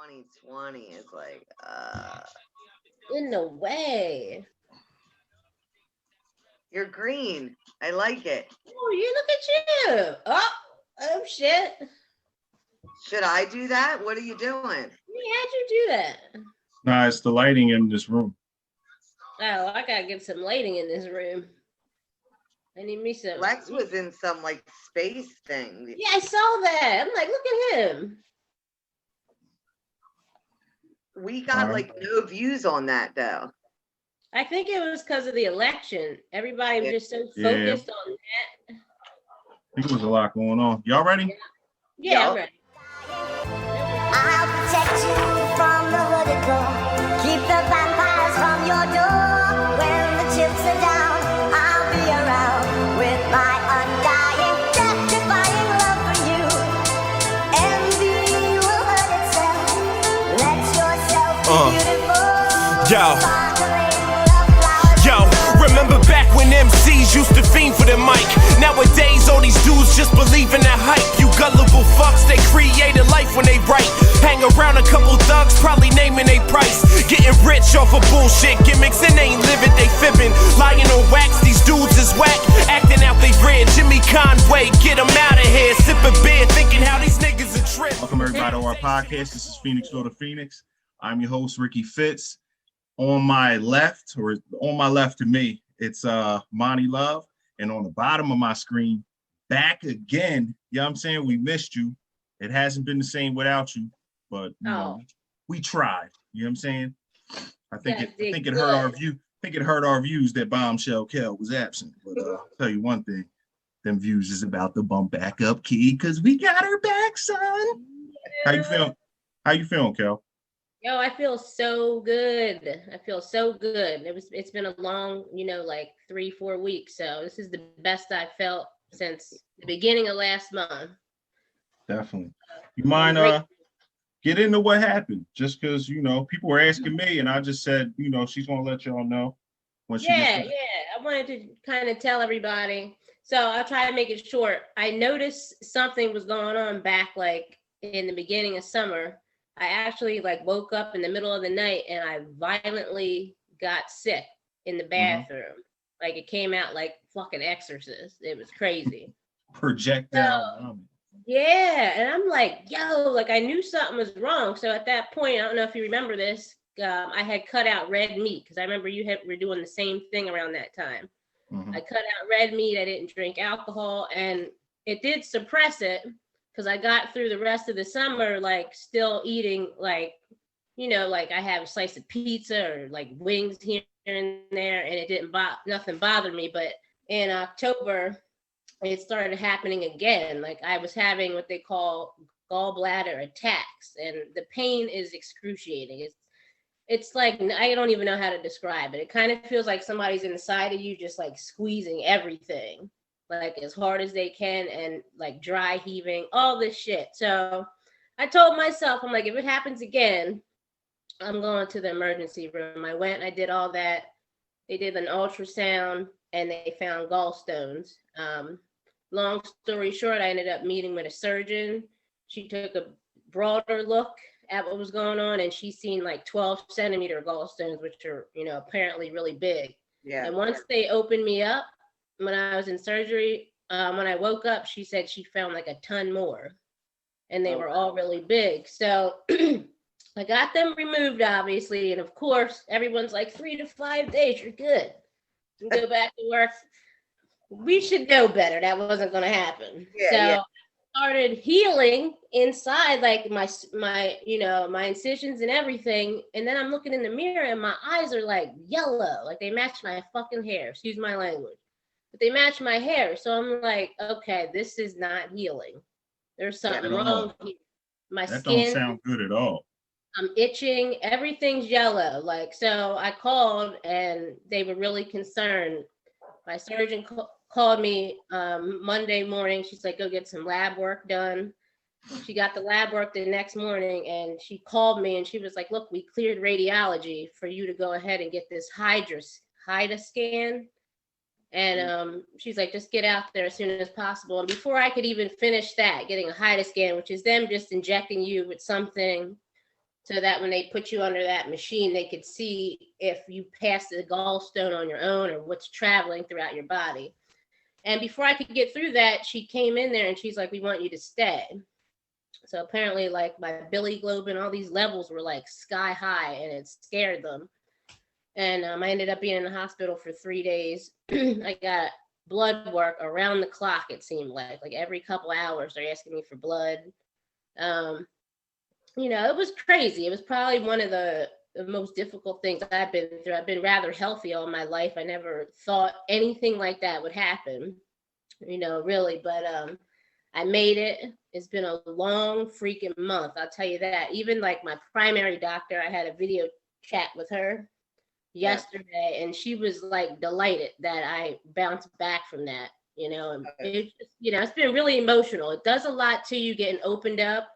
2020 is like, in the way. You're green. I like it. Oh, you look at you. Oh shit. Should I do that? What are you doing? How'd you do that? Nah, it's the lighting in this room. Oh, I gotta get some lighting in this room. I need me some. Lex was in some like space thing. Yeah, I saw that. I'm like, look at him. We got like no views on that though. I think it was because of the election. Everybody was just so focused on that. I think there was a lot going on. Y'all ready? Yeah, I'm ready. I'll protect you from the hooded door. Keep the vampires from your door. When the chips are down, I'll be around with my undying, death-defying love for you. Envy will hurt itself. Let yourself be beautiful. Yo, remember back when MCs used to fiend for the mic? Nowadays, all these dudes just believe in that hype. You gullible fucks, they create a life when they write. Hang around a couple thugs, probably naming they price. Getting rich off of bullshit gimmicks, and they ain't living, they fibbing. Lying on wax, these dudes is whack. Acting out they red, Jimmy Conway, get them out of here. Sipping beer, thinking how these niggas are trip. Welcome everybody to our podcast. This is Phoenixville to Phoenix. I'm your host, Ricky Fitz. On my left, or on my left to me, it's Monnie Love. And on the bottom of my screen, back again. You know what I'm saying? We missed you. It hasn't been the same without you, but you know, we tried. You know what I'm saying? I think it hurt our view. I think it hurt our views that Bombshell Kel was absent. But I'll tell you one thing, them views is about to bump back up, key, because we got her back, son. Yeah. How you feeling, Kel? Yo, I feel so good. I feel so good. It's been a long, like 3-4 weeks. So this is the best I've felt since the beginning of last month. Definitely. You mind get into what happened? Just because people were asking me, and I just said, she's gonna let y'all know when she gets back. I wanted to kind of tell everybody. So I'll try to make it short. I noticed something was going on back like in the beginning of summer. I actually woke up in the middle of the night and I violently got sick in the bathroom. Mm-hmm. Like it came out like fucking Exorcist. It was crazy. Projectile. Yeah. And I'm like, yo, like I knew something was wrong. So at that point, I don't know if you remember this, I had cut out red meat because I remember were doing the same thing around that time. Mm-hmm. I cut out red meat. I didn't drink alcohol and it did suppress it. Because I got through the rest of the summer, still eating, I have a slice of pizza or wings here and there, and it didn't nothing bothered me. But in October, it started happening again. I was having what they call gallbladder attacks, and the pain is excruciating. It's like I don't even know how to describe it. It kind of feels like somebody's inside of you, just squeezing everything. As hard as they can and dry heaving, all this shit. So I told myself, I'm like, if it happens again, I'm going to the emergency room. I went, I did all that. They did an ultrasound and they found gallstones. Long story short, I ended up meeting with a surgeon. She took a broader look at what was going on and she seen 12 centimeter gallstones, which are, apparently really big. Yeah. And once they opened me up, when I was in surgery, when I woke up, she said she found a ton more and they were all really big. So I got them removed, obviously. And of course, everyone's 3 to 5 days, you're good. You can go back to work. We should know better. That wasn't going to happen. I started healing inside, my incisions and everything. And then I'm looking in the mirror and my eyes are yellow, they match my fucking hair. Excuse my language. But they match my hair. So I'm like, okay, this is not healing. There's something wrong here. My skin. That don't sound good at all. I'm itching. Everything's yellow. So I called and they were really concerned. My surgeon called me Monday morning. She's like, go get some lab work done. She got the lab work the next morning and she called me and she was like, look, we cleared radiology for you to go ahead and get this HIDA scan. And she's like, just get out there as soon as possible. And before I could even finish that, getting a HIDA scan, which is them just injecting you with something so that when they put you under that machine, they could see if you pass the gallstone on your own or what's traveling throughout your body. And before I could get through that, she came in there and she's like, we want you to stay. So apparently, like, my bilirubin, all these levels were like sky high, and it scared them. And I ended up being in the hospital for 3 days. I got blood work around the clock, it seemed like every couple hours they're asking me for blood. You know, it was crazy. It was probably one of the most difficult things I've been through. I've been rather healthy all my life. I never thought anything like that would happen, you know, really. But I made it. It's been a long freaking month, I'll tell you that. Even like my primary doctor, I had a video chat with her yesterday, and she was like delighted that I bounced back from that, you know. And it just, you know, it's been really emotional. It does a lot to you getting opened up,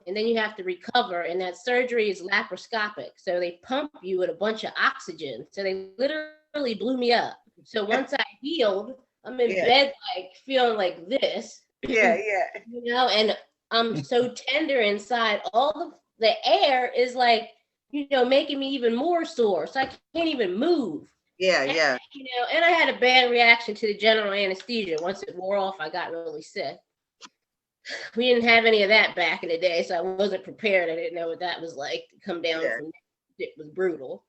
and then you have to recover. And that surgery is laparoscopic, so they pump you with a bunch of oxygen. So they literally blew me up. So once I healed, I'm in bed like feeling like this. Yeah. You know, and I'm so tender inside. All the air is like, you know, making me even more sore. So I can't even move. Yeah. You know, and I had a bad reaction to the general anesthesia. Once it wore off, I got really sick. We didn't have any of that back in the day, so I wasn't prepared. I didn't know what that was like to come down from that. It was brutal.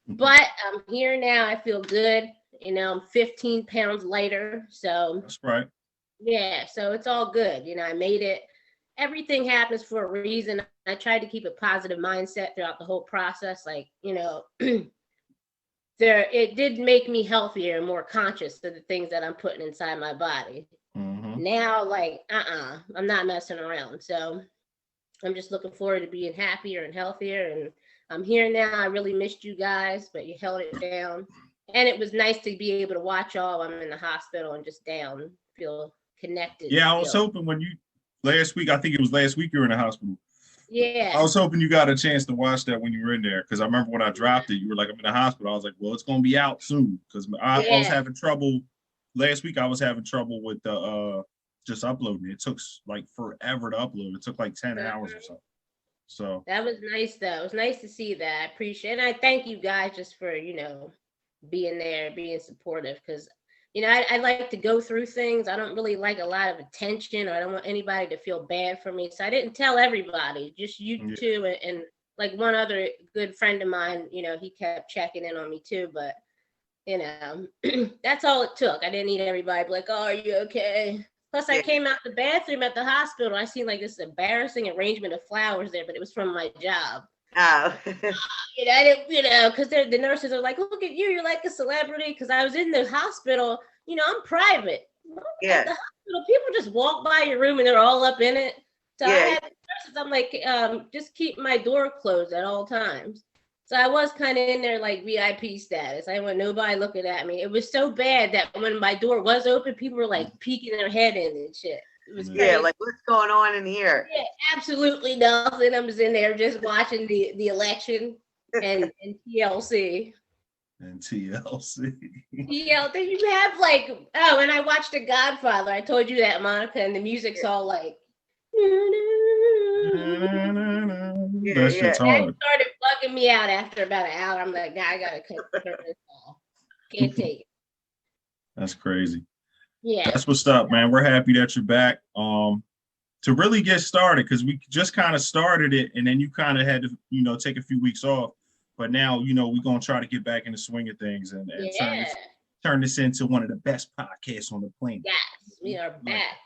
But I'm here now. I feel good. You know, I'm 15 pounds lighter. So that's right. Yeah, so it's all good. You know, I made it. Everything happens for a reason. I tried to keep a positive mindset throughout the whole process. Like, you know, it did make me healthier and more conscious of the things that I'm putting inside my body. Now, like, I'm not messing around. So I'm just looking forward to being happier and healthier. And I'm here now. I really missed you guys, but you held it down. And it was nice to be able to watch all while I'm in the hospital and just down, feel connected. Yeah, I was hoping when you last week, I think it was last week you were in the hospital. Yeah. I was hoping you got a chance to watch that when you were in there, because I remember when I dropped it, you were like, I'm in the hospital. I was like, well, it's going to be out soon, because I was having trouble. Last week, I was having trouble with just uploading. It took like forever to upload. It took like 10 hours or something. So that was nice, though. It was nice to see that. I appreciate it. And I thank you guys just for, you know, being there, being supportive, because you know, I like to go through things. I don't really like a lot of attention, or I don't want anybody to feel bad for me. So I didn't tell everybody, just you two, and like one other good friend of mine, you know, he kept checking in on me too. But, you know, that's all it took. I didn't need everybody to be like, oh, are you okay? Plus, I came out the bathroom at the hospital. I seen like this embarrassing arrangement of flowers there, but it was from my job. Oh. You know, I didn't, you know, because the nurses are like, look at you, you're like a celebrity. Because I was in the hospital, you know, I'm private. At the hospital, people just walk by your room and they're all up in it. So I had the nurses, I'm like, just keep my door closed at all times. So I was kind of in there like VIP status. I didn't want nobody looking at me. It was so bad that when my door was open, people were like peeking their head in and shit. It was crazy. Like what's going on in here? Yeah, absolutely nothing. I was in there just watching the election and TLC. And TLC. Yeah, then you have like, oh, and I watched The Godfather. I told you that, Monica, and the music's all like. That shit's hard. That started bugging me out after about an hour. I'm like, nah, I gotta turn this off. Can't take it. That's crazy. Yeah. That's what's up, man. We're happy that you're back. To really get started, because we just kind of started it, and then you kind of had to, you know, take a few weeks off. But now, you know, we're gonna try to get back in the swing of things and turn this into one of the best podcasts on the planet. Yes, we are back.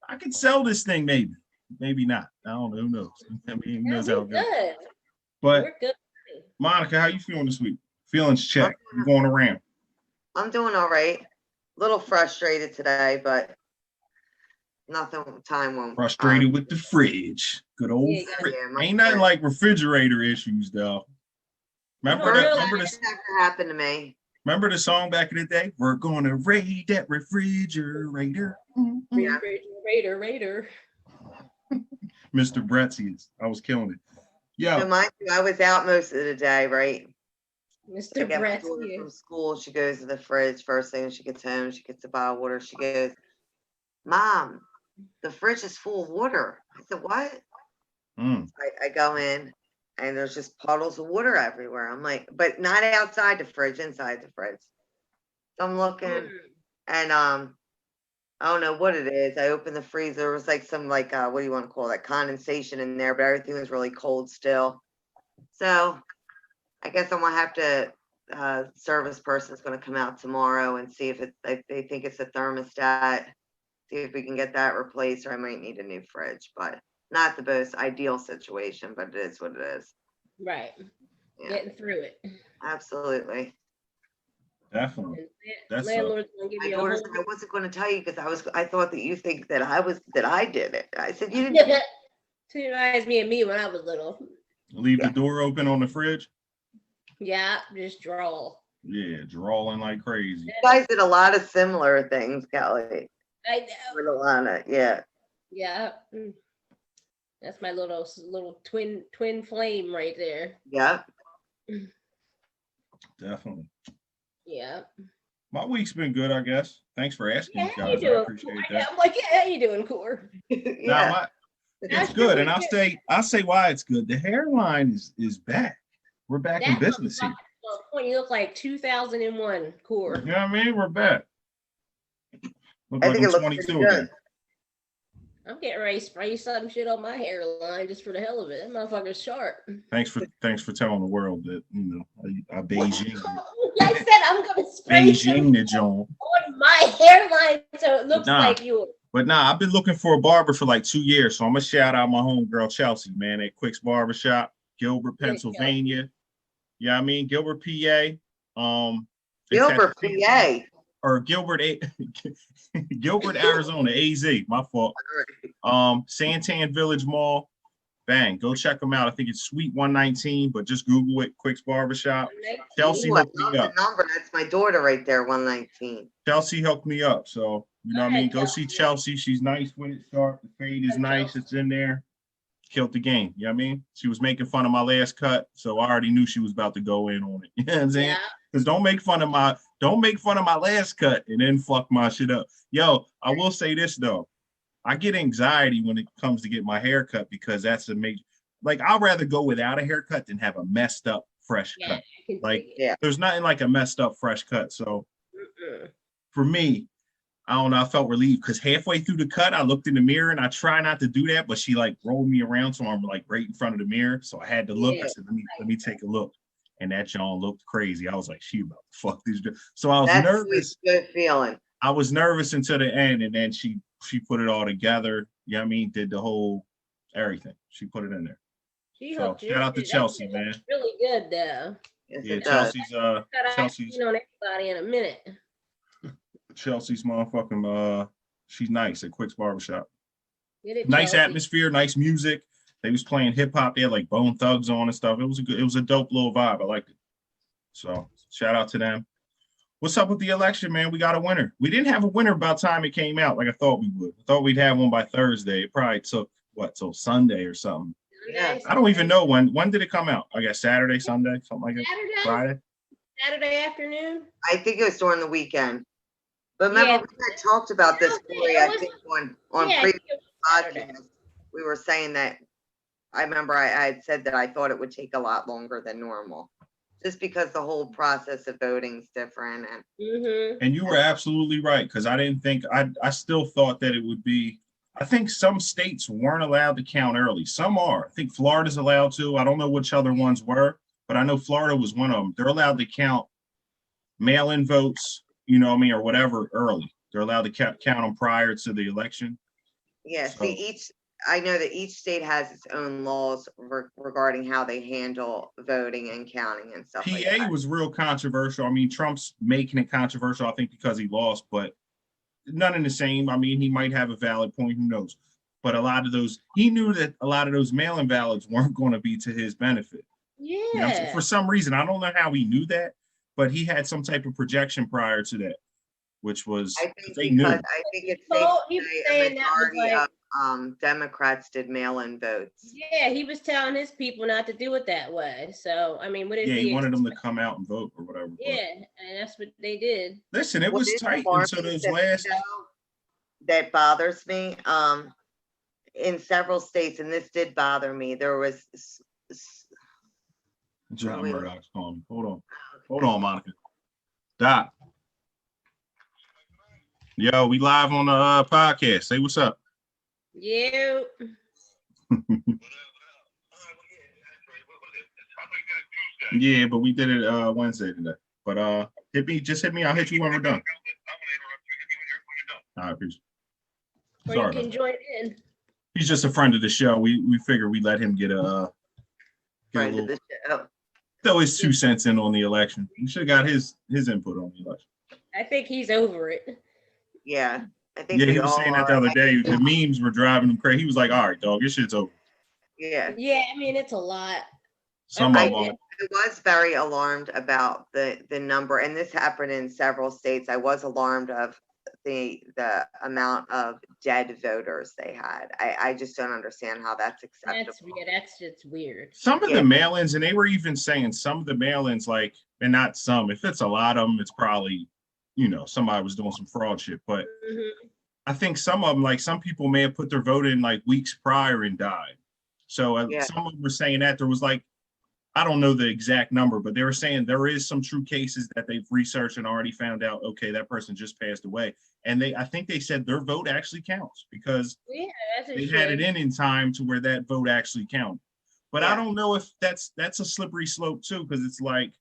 I could sell this thing, maybe not. I don't know. Who knows? I mean, who knows how it goes. Good. But we're good. Monica, how you feeling this week? Feelings check. You going around? I'm doing all right. A little frustrated today, but nothing. Time won't. Frustrated with the fridge. Good old fridge. Ain't nothing like refrigerator issues, though. Remember this happened to me. Remember the song back in the day? We're gonna raid that refrigerator. Yeah. Raider. Mr. Bretzius. I was killing it. Yeah. So mind you, I was out most of the day, right? Mr. Bretzius. From school, she goes to the fridge first thing. She gets home, she gets a bottle of water. She goes, Mom, the fridge is full of water. I said, what? I go in and there's just puddles of water everywhere. I'm like, but not outside the fridge, inside the fridge. So I'm looking and I don't know what it is. I opened the freezer. There was like some what do you want to call that? Condensation in there, but everything was really cold still. So I guess I'm gonna have to service person's gonna come out tomorrow and see if they think it's a thermostat. See if we can get that replaced, or I might need a new fridge, but not the most ideal situation, but it is what it is. Right. Yeah. Getting through it. Absolutely. Definitely. That's Landlord's gonna give My you a daughter whole said I wasn't going to tell you because I thought that you think that I did it. I said you didn't. She reminds me of me when I was little. leave the door open on the fridge. Yeah, just draw. Yeah, drawing like crazy. You guys did a lot of similar things, Kelly. I know. With Alana, yeah. Yeah. That's my little twin flame right there. Yeah. Definitely. Yeah. My week's been good, I guess. Thanks for asking, Yeah, how you guys. I doing? appreciate Yeah, that. I'm like, yeah, how you doing, Core? Yeah. It's good, and I'll say why it's good. The hairline is back. We're back in business here. Point, you look like 2001, Core. You know what I mean? We're back. Look I like think I'm it looks 22 pretty good. again. I'm getting ready to spray some shit on my hairline just for the hell of it. That motherfucker's sharp. Thanks for telling the world that I Beijing. I said I'm gonna spray Beijing the John on my hairline so it looks like yours. But I've been looking for a barber for like 2 years, so I'm gonna shout out my homegirl Chelsea, man, at Quick's Barbershop, Gilbert, Pennsylvania. Yeah, I mean Gilbert, PA. Gilbert, PA. Or Gilbert, Gilbert, Arizona, AZ. My fault. Santan Village Mall. Bang, go check them out. I think it's Suite 119, but just Google it. Quick's Barbershop. Chelsea hooked me up. Number. That's my daughter right there, 119. Chelsea hooked me up, so you know what I mean. Go see Chelsea. She's nice with it. Sharp. The fade is nice. It's in there. Killed the game. You know what I mean? She was making fun of my last cut, so I already knew she was about to go in on it. You know what I'm saying? Because don't make fun of my last cut and then fuck my shit up. Yo, I will say this though. I get anxiety when it comes to get my hair cut because that's a major, like I'd rather go without a haircut than have a messed up fresh cut. Like there's nothing like a messed up fresh cut. So for me, I don't know, I felt relieved because halfway through the cut, I looked in the mirror and I try not to do that, but she like rolled me around so I'm like right in front of the mirror. So I had to look. I said, let me take a look. And that John looked crazy. I was like, she about to fuck this. So I was nervous. Good feeling. I was nervous until the end, and then she put it all together. You know what I mean? Did the whole everything. She put it in there. So shout out to Chelsea, man. Really good though. Yeah, Chelsea's Chelsea's on everybody in a minute. Chelsea's motherfucking she's nice at Quick's Barbershop. Chelsea. Nice atmosphere, nice music. They was playing hip hop. They had like Bone Thugs on and stuff. It was a dope little vibe. I liked it. So shout out to them. What's up with the election, man? We got a winner. We didn't have a winner by the time it came out like I thought we would. I thought we'd have one by Thursday. It probably took till Sunday or something. Yeah. I don't even know when did it come out? I guess Saturday, Sunday, something like that. Friday? Friday. Saturday afternoon. I think it was during the weekend. But remember we had talked about this story, I think on previous podcasts. We were saying that I remember I had said that I thought it would take a lot longer than normal. Just because the whole process of voting is different. And you were absolutely right, because I still thought that it would be, I think some states weren't allowed to count early. Some are. I think Florida's allowed to. I don't know which other ones were, but I know Florida was one of them. They're allowed to count mail-in votes, you know what I mean, or whatever early. They're allowed to count them prior to the election. Yeah, so, I know that each state has its own laws regarding how they handle voting and counting and stuff like that. PA was real controversial. I mean, Trump's making it controversial, I think, because he lost, but none in the same. I mean, he might have a valid point, who knows? But he knew that a lot of those mail-in ballots weren't going to be to his benefit. Yeah. You know, for some reason, I don't know how he knew that, but he had some type of projection prior to that, which was they knew. I think it's safe to say a majority of Democrats did mail-in votes. Yeah, he was telling his people not to do it that way. So, I mean, what is he wanted them to come out and vote or whatever. Yeah, and that's what they did. Listen, it was tight until those last. That bothers me. in several states, and this did bother me. There was John wait. Murdoch's calling me. Hold on, Monica. Doc. Yo, we live on the podcast. Say what's up. You. Yeah, but we did it Wednesday today. But hit me. I'll hit you when we're done. All right, peace. Or Sorry, you can join in. he's just a friend of the show. We figure we let him get a friend of the show. throw his 2 cents in on the election. We should have got his input on the election. I think he's over it. Yeah, I think Yeah, we he was all saying that are. the other day. The memes were driving him crazy. He was like, "All right, dog, this shit's over." Yeah. Yeah, I mean, it's a lot. Some I of them. was very alarmed about the number, and this happened in several states. I was alarmed of the amount of dead voters they had. I just don't understand how that's acceptable. That's just weird. Some of the mail-ins, and they were even saying some of the mail-ins, like, and not some. If it's a lot of them, it's probably, somebody was doing some fraud shit. But I think some of them, like some people may have put their vote in like weeks prior and died. So some of them were saying that there was like, I don't know the exact number, but they were saying there is some true cases that they've researched and already found out, okay, that person just passed away. And I think they said their vote actually counts because they had it in time to where that vote actually counted. But I don't know if that's a slippery slope too, because it's like,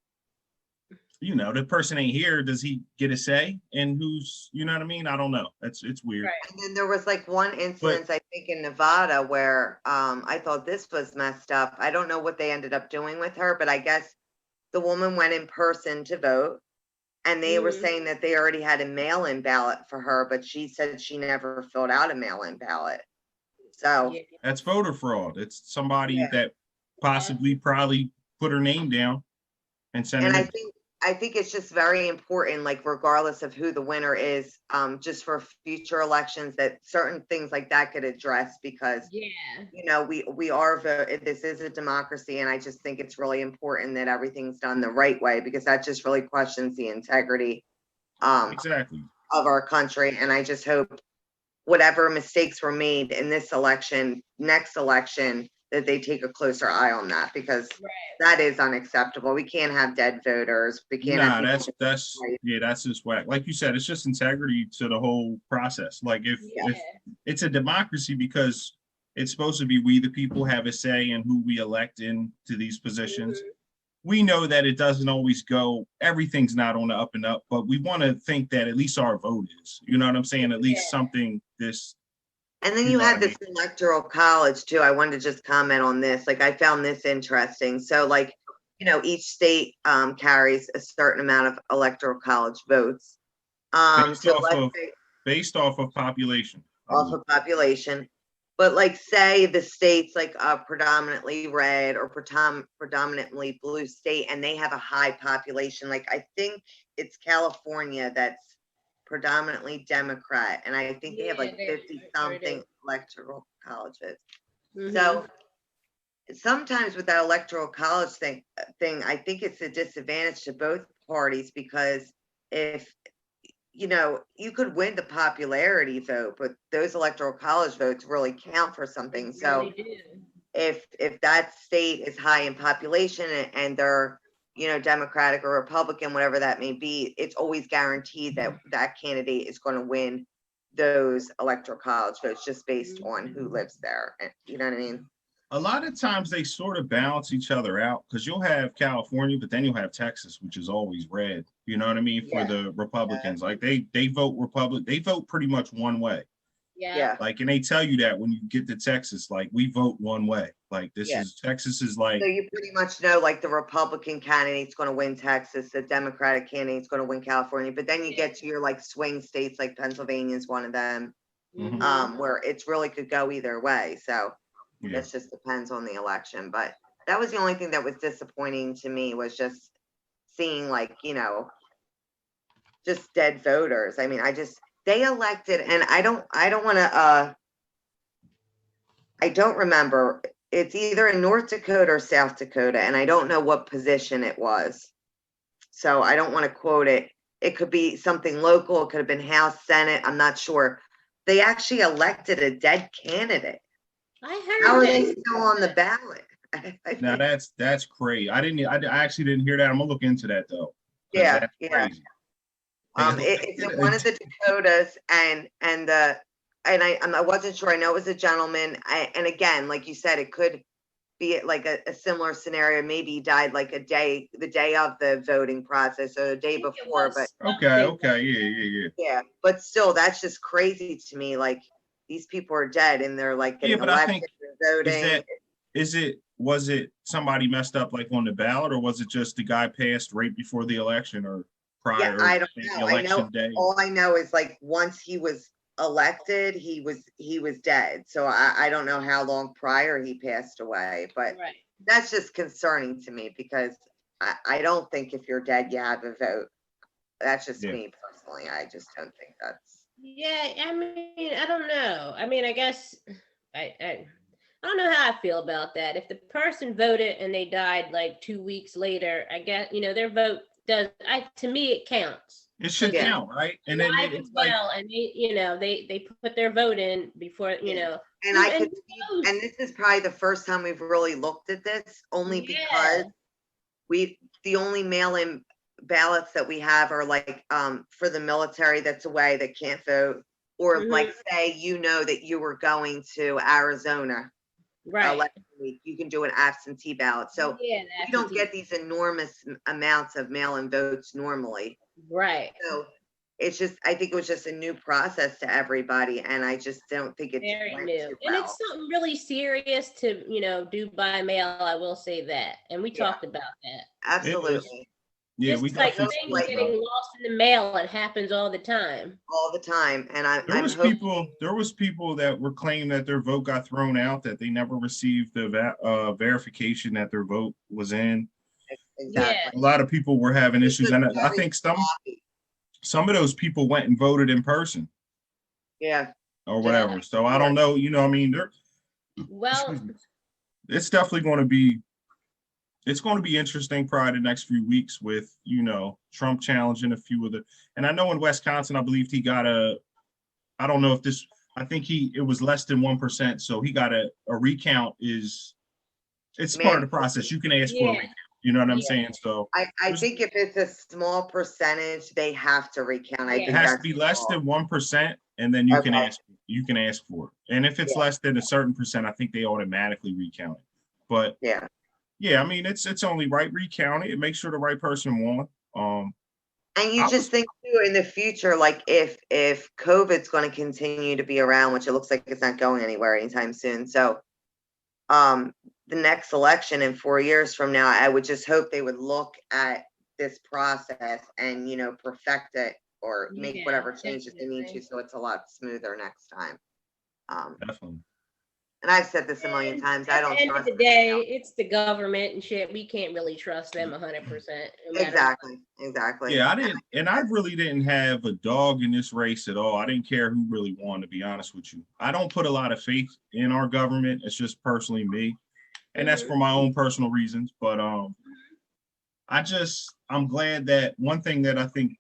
the person ain't here. Does he get a say? And who's, you know what I mean? I don't know. It's weird. Right. And then there was like one instance, I think in Nevada, where I thought this was messed up. I don't know what they ended up doing with her, but I guess the woman went in person to vote, and they were saying that they already had a mail-in ballot for her, but she said she never filled out a mail-in ballot. So that's voter fraud. It's somebody that probably put her name down and sent it. I think it's just very important, like regardless of who the winner is, just for future elections, that certain things like that get addressed because, we are, this is a democracy. And I just think it's really important that everything's done the right way, because that just really questions the integrity of our country. And I just hope whatever mistakes were made in this election, next election, that they take a closer eye on that, because that is unacceptable. We can't have dead voters. We can't have that's just whack. Like you said, it's just integrity to the whole process. Like if it's a democracy, because it's supposed to be we the people have a say in who we elect into these positions. We know that it doesn't always go, everything's not on the up and up, but we want to think that at least our vote is, you know what I'm saying? At least something this. And then you had this electoral college too. I wanted to just comment on this. Like, I found this interesting. So like, each state carries a certain amount of electoral college votes. Based off of population. Off of population. But like, say the state's like a predominantly red or predominantly blue state, and they have a high population. Like, I think it's California that's predominantly Democrat, and I think they have like 50 something electoral college votes. So sometimes with that electoral college thing, I think it's a disadvantage to both parties, because if you could win the popularity vote, but those electoral college votes really count for something. So if that state is high in population and they're Democratic or Republican, whatever that may be, it's always guaranteed that that candidate is going to win those electoral college votes just based on who lives there. You know what I mean? A lot of times they sort of balance each other out, because you'll have California, but then you'll have Texas, which is always red. You know what I mean? For the Republicans, like they vote Republican, they vote pretty much one way. Like, and they tell you that when you get to Texas, like, we vote one way. Like, Texas is like. So you pretty much know, like, the Republican candidate's going to win Texas, the Democratic candidate's going to win California. But then you get to your like swing states, like Pennsylvania is one of them, where it's really could go either way. So this just depends on the election. But that was the only thing that was disappointing to me, was just seeing like, just dead voters. I mean, they elected, and I don't want to, I don't remember. It's either in North Dakota or South Dakota, and I don't know what position it was. So I don't want to quote it. It could be something local. It could have been House, Senate. I'm not sure. They actually elected a dead candidate. I How heard are they that. still on the ballot? Now that's crazy. I actually didn't hear that. I'm gonna look into that though. 'Cause Yeah, that's yeah. crazy. They It's did in a- one of the Dakotas, and I wasn't sure. I know it was a gentleman. And again, like you said, it could be like a similar scenario. Maybe he died like the day of the voting process or the day before. But Okay, yeah. yeah, but still, that's just crazy to me. Like these people are dead, and they're like Yeah, getting but I elected, think they're voting. was it somebody messed up like on the ballot, or was it just the guy passed right before the election or Yeah, prior I don't the know. election day? All I know is like once he was elected, he was dead. So I don't know how long prior he passed away, but Right. that's just concerning to me because I don't think if you're dead, you have a vote. That's just Yeah. me personally. I just don't think that's. Yeah, I mean, I don't know. I mean, I guess I don't know how I feel about that. If the person voted and they died like 2 weeks later, I guess, their vote to me, it counts. It should Yeah. count, right? And then Alive it's and like, well, and they put their vote in before, And who- I and could who see, knows? and this is probably the first time we've really looked at this, only Yeah. because the only mail-in ballots that we have are like for the military that's away that can't vote, or like say that you were going to Arizona Right. election week, you can do an absentee ballot. So Yeah, we don't get these enormous amounts of mail-in votes normally. right. So it's just, I think it was just a new process to everybody, and I just don't think it Very went new. too And well. it's something really serious to, do by mail. I will say that. And we Yeah. talked about that. Absolutely, yeah, Just we like definitely things spoke getting about it. lost in the mail, it happens all the time. all the time, and There I'm was hoping. people that were claiming that their vote got thrown out, that they never received the verification that their vote was in. Exactly. A lot of people were having It's issues, just and I very think sloppy. some of those people went and voted in person Yeah, or whatever. So I don't know, I mean, Well, it's definitely going to be interesting probably the next few weeks with, Trump challenging a few of and I know in Wisconsin, I believe he got I don't know if I think it was less than 1%. So he got a recount it's part of the process. You can ask for a recount. You know what I'm saying? So I think if it's a small percentage, they have to recount. I Yeah. it think has that's to be the less law. than 1%, and then you can Okay. ask for it. And if it's Yeah. less than a certain percent, I think they automatically recount it. But Yeah. yeah, I mean, it's only right, recount it, make sure the right person won. And you I just was- think too in the future, like if COVID's going to continue to be around, which it looks like it's not going anywhere anytime soon. So the next election in 4 years from now, I would just hope they would look at this process and perfect it or make Yeah, whatever changes they need definitely. to so it's a lot smoother next time. Definitely. And I've said this a million times. I At don't the end of trust the them day, now. it's the government and shit. We can't really trust them 100%. No matter Exactly. Yeah, I really didn't have a dog in this race at all. I didn't care who really won, to be honest with you. I don't put a lot of faith in our government. It's just personally me. And that's for my own personal reasons. But I'm glad that one thing that I think,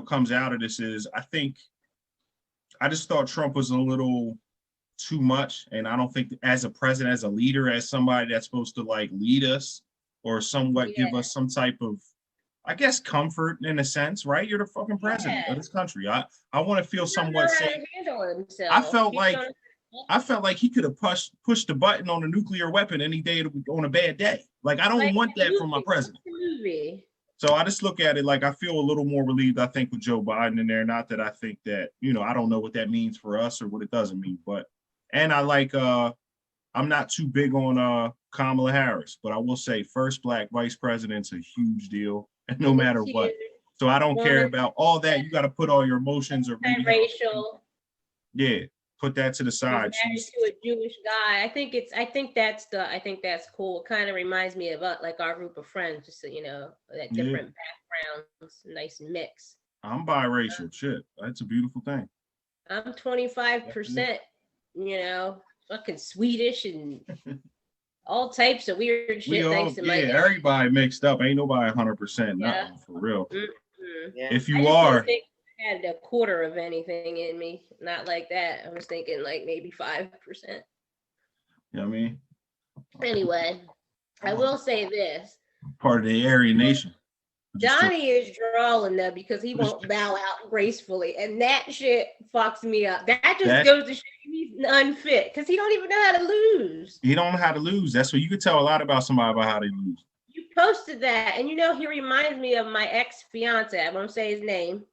comes out of this is I just thought Trump was a little too much. And I don't think as a president, as a leader, as somebody that's supposed to like lead us or somewhat give us some type of, I guess, comfort in a sense, right? You're the fucking president of this country. I want to feel somewhat safe. I felt like he could have pushed the button on a nuclear weapon any day on a bad day. Like, I don't want that from my president. So I just look at it like I feel a little more relieved, I think, with Joe Biden in there. Not that I think that, I don't know what that means for us or what it doesn't mean. And I like, I'm not too big on Kamala Harris, but I will say first Black vice president's a huge deal, and no matter what. So I don't care about all that. You got to put all your emotions or maybe racial. Yeah. Put that to the side. Married to a Jewish guy. I think that's cool. It kind of reminds me of like our group of friends, just so that different backgrounds, nice mix. I'm biracial. Shit, that's a beautiful thing. I'm 25%, fucking Swedish and all types of weird shit. Thanks to my dad. Everybody mixed up. Ain't nobody 100% nothing for real. Mm-hmm. If you are. Had a quarter of anything in me, not like that. I was thinking like maybe 5%. You know what I mean? Anyway, I will say this. Part of the Aryan Nation. Johnny is drawing though because he won't bow out gracefully, and that shit fucks me up. That just goes to show you he's unfit because he don't even know how to lose. He don't know how to lose. That's what you could tell a lot about somebody about how they lose. You posted that, and you know he reminds me of my ex-fiance. I won't say his name,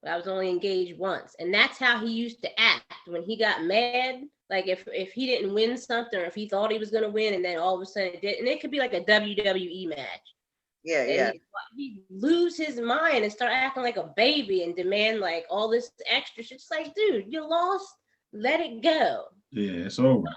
but I was only engaged once, and that's how he used to act when he got mad. Like if he didn't win something, or if he thought he was gonna win, and then all of a sudden it did, and it could be like a WWE match. Yeah. He lose his mind and start acting like a baby and demand like all this extra shit. It's like, dude, you lost. Let it go. Yeah, it's over.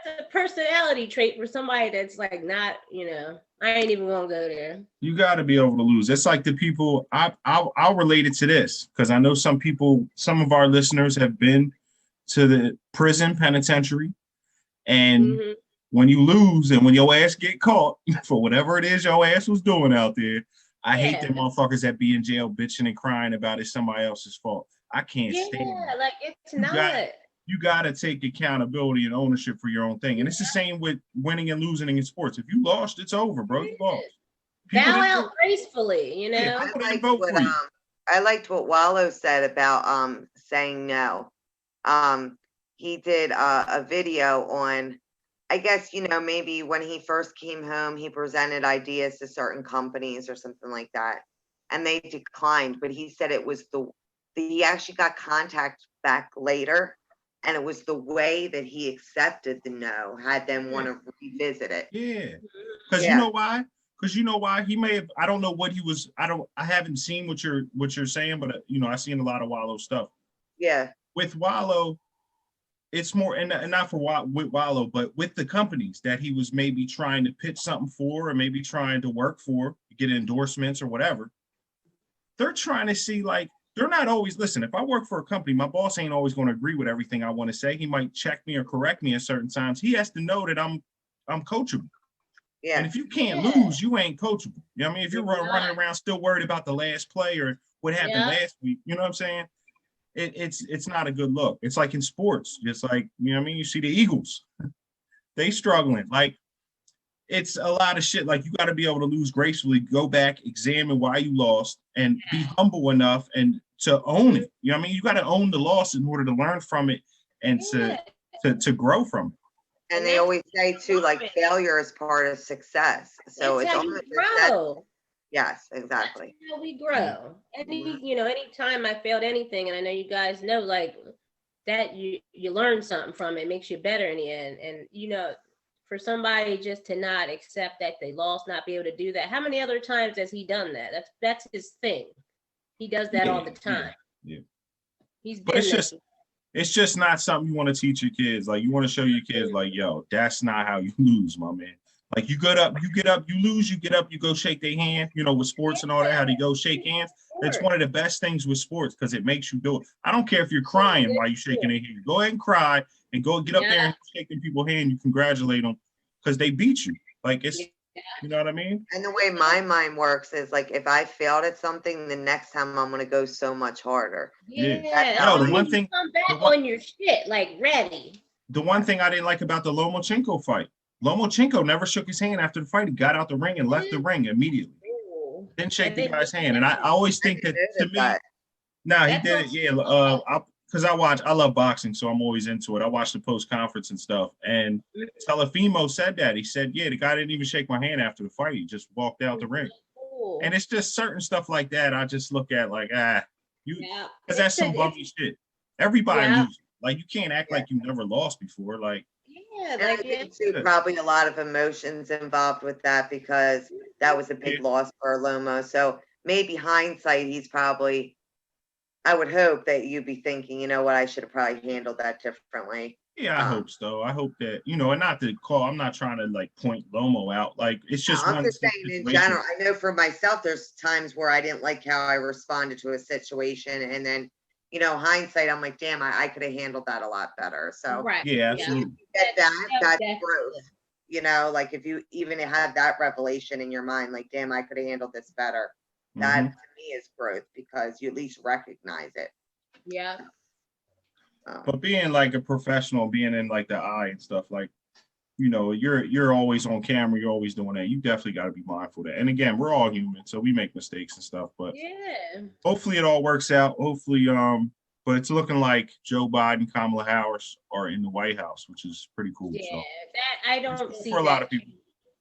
That's a personality trait for somebody that's like not, I ain't even gonna go there. You got to be able to lose. It's like the people. I'll relate it to this because I know some of our listeners have been to the prison penitentiary, and when you lose and when your ass get caught for whatever it is your ass was doing out there, I hate them motherfuckers that be in jail bitching and crying about it's somebody else's fault. I can't stand it. Yeah, like it's not. You got to take accountability and ownership for your own thing. And it's the same with winning and losing in sports. If you lost, it's over, bro. You lost. Bow out gracefully, Yeah, I liked what Wallow said about saying no. He did a video on, I guess, maybe when he first came home, he presented ideas to certain companies or something like that, and they declined. But he said it was he actually got contact back later, and it was the way that he accepted the no had them want to revisit it. Yeah, because you know why? Because you know why? He may have. I don't know what he was. I haven't seen what you're saying, but I've seen a lot of Wallow stuff. Yeah. With Wallow, it's more, and not with Wallow, but with the companies that he was maybe trying to pitch something for, or maybe trying to work for, get endorsements or whatever. They're trying to see, like, they're not always, listen, if I work for a company, my boss ain't always going to agree with everything I want to say. He might check me or correct me at certain times. He has to know that I'm coachable. Yeah. And if you can't lose, you ain't coachable. You know what I mean? If you're running around still worried about the last play or what happened last week, you know what I'm saying? It's not a good look. It's like in sports, just like, you know what I mean? You see the Eagles, they struggling. Like, it's a lot of shit. Like, you got to be able to lose gracefully, go back, examine why you lost, and be humble enough and to own it. You know what I mean? You got to own the loss in order to learn from it and to grow from it. And they always say too, like, failure is part of success. So it's how almost you grow. Yes, exactly. That's how we grow. Anytime I failed anything, and I know you guys know, like, that you learn something from it, makes you better in the end. And for somebody just to not accept that they lost, not be able to do that. How many other times has he done that? That's his thing. He does that all the time. Yeah. But it's just not something you want to teach your kids. Like, you want to show your kids, like, yo, that's not how you lose, my man. Like, you get up, you lose, you get up, you go shake their hand, with sports and all that, how they go shake hands. It's one of the best things with sports because it makes you do it. I don't care if you're crying while you're shaking their hand. Go ahead and cry and go get up there and shake people's hand. You congratulate them because they beat you. Like, it's, you know what I mean? And the way my mind works is, like, if I failed at something, the next time I'm going to go so much harder. Yeah. The one thing, come back on your shit, like, ready. The one thing I didn't like about the Lomachenko fight, Lomachenko never shook his hand after the fight. He got out the ring and left the ring immediately. Didn't shake the guy's hand. And I always think that, to me, he did it. Yeah. Because I love boxing, so I'm always into it. I watch the post-conference and stuff. And Telefimo said that. He said, yeah, the guy didn't even shake my hand after the fight. He just walked out the ring. And it's just certain stuff like that I just look at like, because that's some bummy shit. Everybody loses. Like, you can't act like you never lost before. Like, and I think too, probably a lot of emotions involved with that because that was a big loss for Lomo. So maybe hindsight, he's probably, I would hope that you'd be thinking, you know what, I should have probably handled that differently. Yeah, I hope so. I hope that, and not to call, I'm not trying to like point Lomo out. Like, it's just I'm just saying in general. I know for myself, there's times where I didn't like how I responded to a situation. And then, hindsight, I'm like, damn, I could have handled that a lot better. So yeah, absolutely. That's growth. Like, if you even had that revelation in your mind, like, damn, I could have handled this better. That to me is growth because you at least recognize it. Yeah. But being like a professional, being in like the eye and stuff, like, you know, you're always on camera, you're always doing that. You definitely got to be mindful of that. And again, we're all human, so we make mistakes and stuff. But yeah, hopefully it all works out. Hopefully, but it's looking like Joe Biden, Kamala Harris are in the White House, which is pretty cool. yeah. So That I don't see for a that. lot of people.